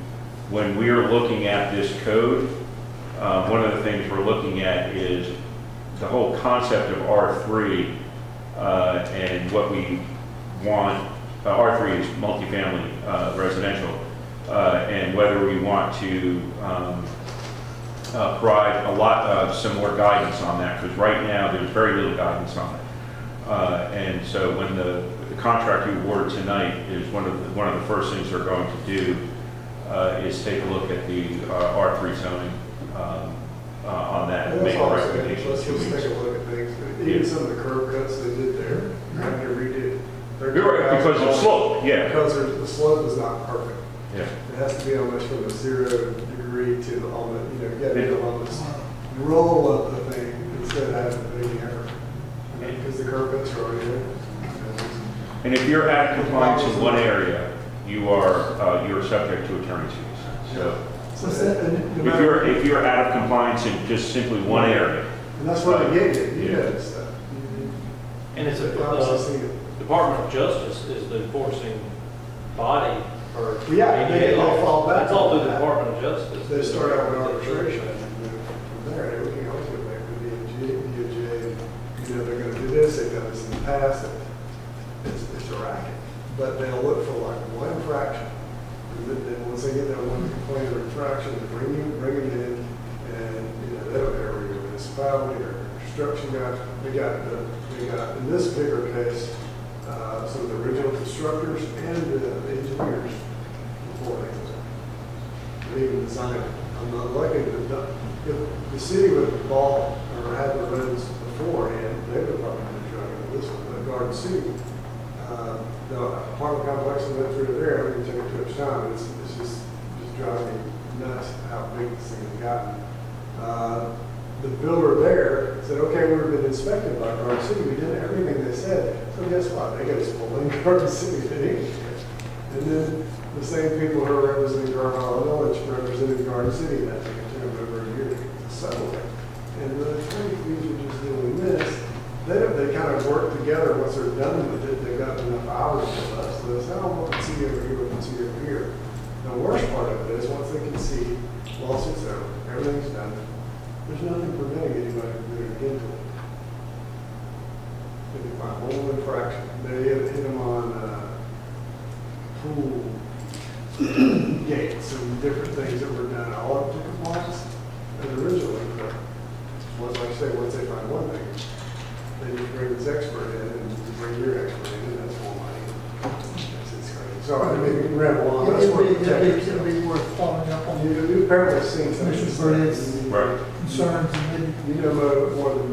when we are looking at this code, one of the things we're looking at is the whole concept of R3 and what we want. R3 is multifamily residential, and whether we want to provide some more guidance on that, because right now there's very little guidance on it. And so when the contract we award tonight is one of the first things they're going to do is take a look at the R3 zoning on that and make a recommendation. Let's just take a look at things. Even some of the curb cuts they did there, they're having to redo. You're right, because of slope, yeah. Because the slope is not perfect. Yeah. It has to be almost from a 0 degree to almost, you got to almost roll up the thing instead of having a big error. Because the curb cuts are already there. And if you're out of compliance in one area, you're subject to attorney's fees. So if you're out of compliance in just simply one area. And that's what I get you. You know this stuff. And it's the Department of Justice is the enforcing body for. Yeah, they fall back. It's all through the Department of Justice. They start out with arbitration and then from there, everything else goes back to DOJ. You know, they're going to do this, they've done this in the past. It's a racket. But they'll look for like one infraction. And then once they get that one complaint or infraction, they bring it in, and you know, they don't care whether you're a municipality or construction guys. They got in this particular case, some of the original constructors and the engineers before they even designed it. I'm not liking it. If the city would have bought or had the roads beforehand, they would have probably been driving this one. But Garden City, the apartment complex that went through there, I didn't take it too much time. It's just driving me nuts how big this thing has gotten. The builder there said, okay, we've been inspected by Garden City. We did everything they said. So guess what? They got us full in Garden City. And then the same people who are representing Carlisle Village represented Garden City. That took them over a year to settle it. And the attorney fees are just doing this. They kind of work together once they're done with it. They've got enough hours with us. So they say, oh, we can see over here, we can see over here. The worst part of it is once they can see lawsuits over, everything's done. There's nothing preventing anybody from doing it again to it. If they find one infraction, they hit them on pool gates and different things that were done all up to compliance as originally. But once, like I say, once they find one thing, they just bring this expert in and bring your expert in, and that's more money. It's crazy. So I mean, we can ramble on. That's what It'll be worth following up on. You've apparently seen some Commissioner Burnett's concerns, and maybe you know more than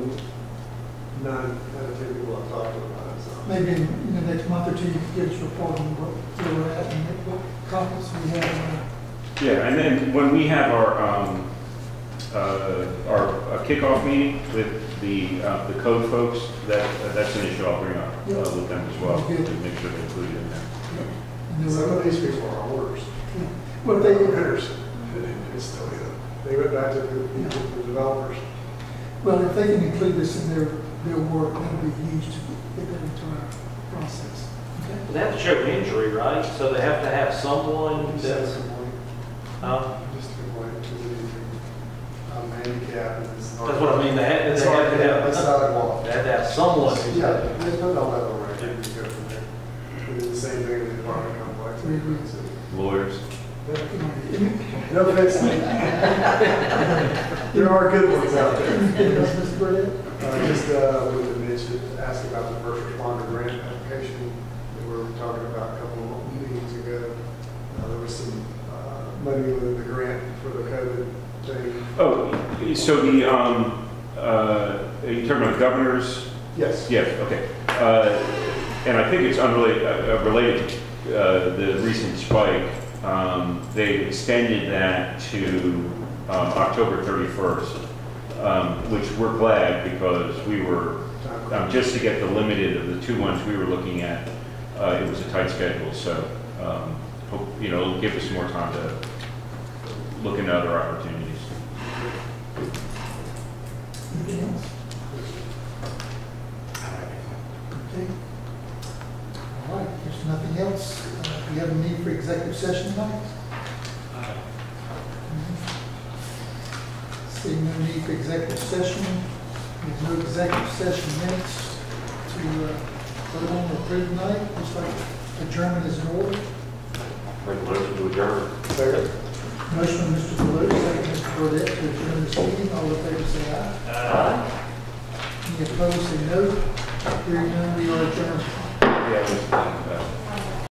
9 out of 10 people I've talked to about it. So. maybe in the next month or two, you can give us a report on where we're at and what conference we have. Yeah, and then when we have our kickoff meeting with the code folks, that's an issue I'll bring up with them as well, to make sure they're included in that. Some of these people are orders. Well, they bidders. They went back to the developers. Well, if they can include this in their work, that'll be huge to get that into our process. Okay? They have to show injury, right? So they have to have someone that's. Just a complaint. Handicap. That's what I mean. They have to have a sidewalk. They have to have someone. Yeah, they put all that on record. You go from there. We did the same thing in the apartment complex. Lawyers. No offense. There are good ones out there. Mr. Burnett? Just wanted to mention, ask about the first responder grant application that we were talking about a couple of meetings ago. There was some money within the grant for the COVID thing. Oh, so the are you talking about governors? Yes. Yes. Okay. And I think it's unrelated, related to the recent spike. They extended that to October 31st, which we're glad because we were, just to get the limited of the 2 months we were looking at, it was a tight schedule. So, hope, it'll give us more time to look into other opportunities. Anything else? Okay. All right, if there's nothing else, do you have a need for executive session tonight? Seeing no need for executive session, there's no executive session minutes to vote on or approve tonight. Looks like adjournment is in order. Make a motion to adjourn. Motion by Mr. Deloach, second Mr. Burdette to adjourn this meeting. All in favor say aye. Aye. Any opposed say no. Hearing none, we are adjourned. Yeah,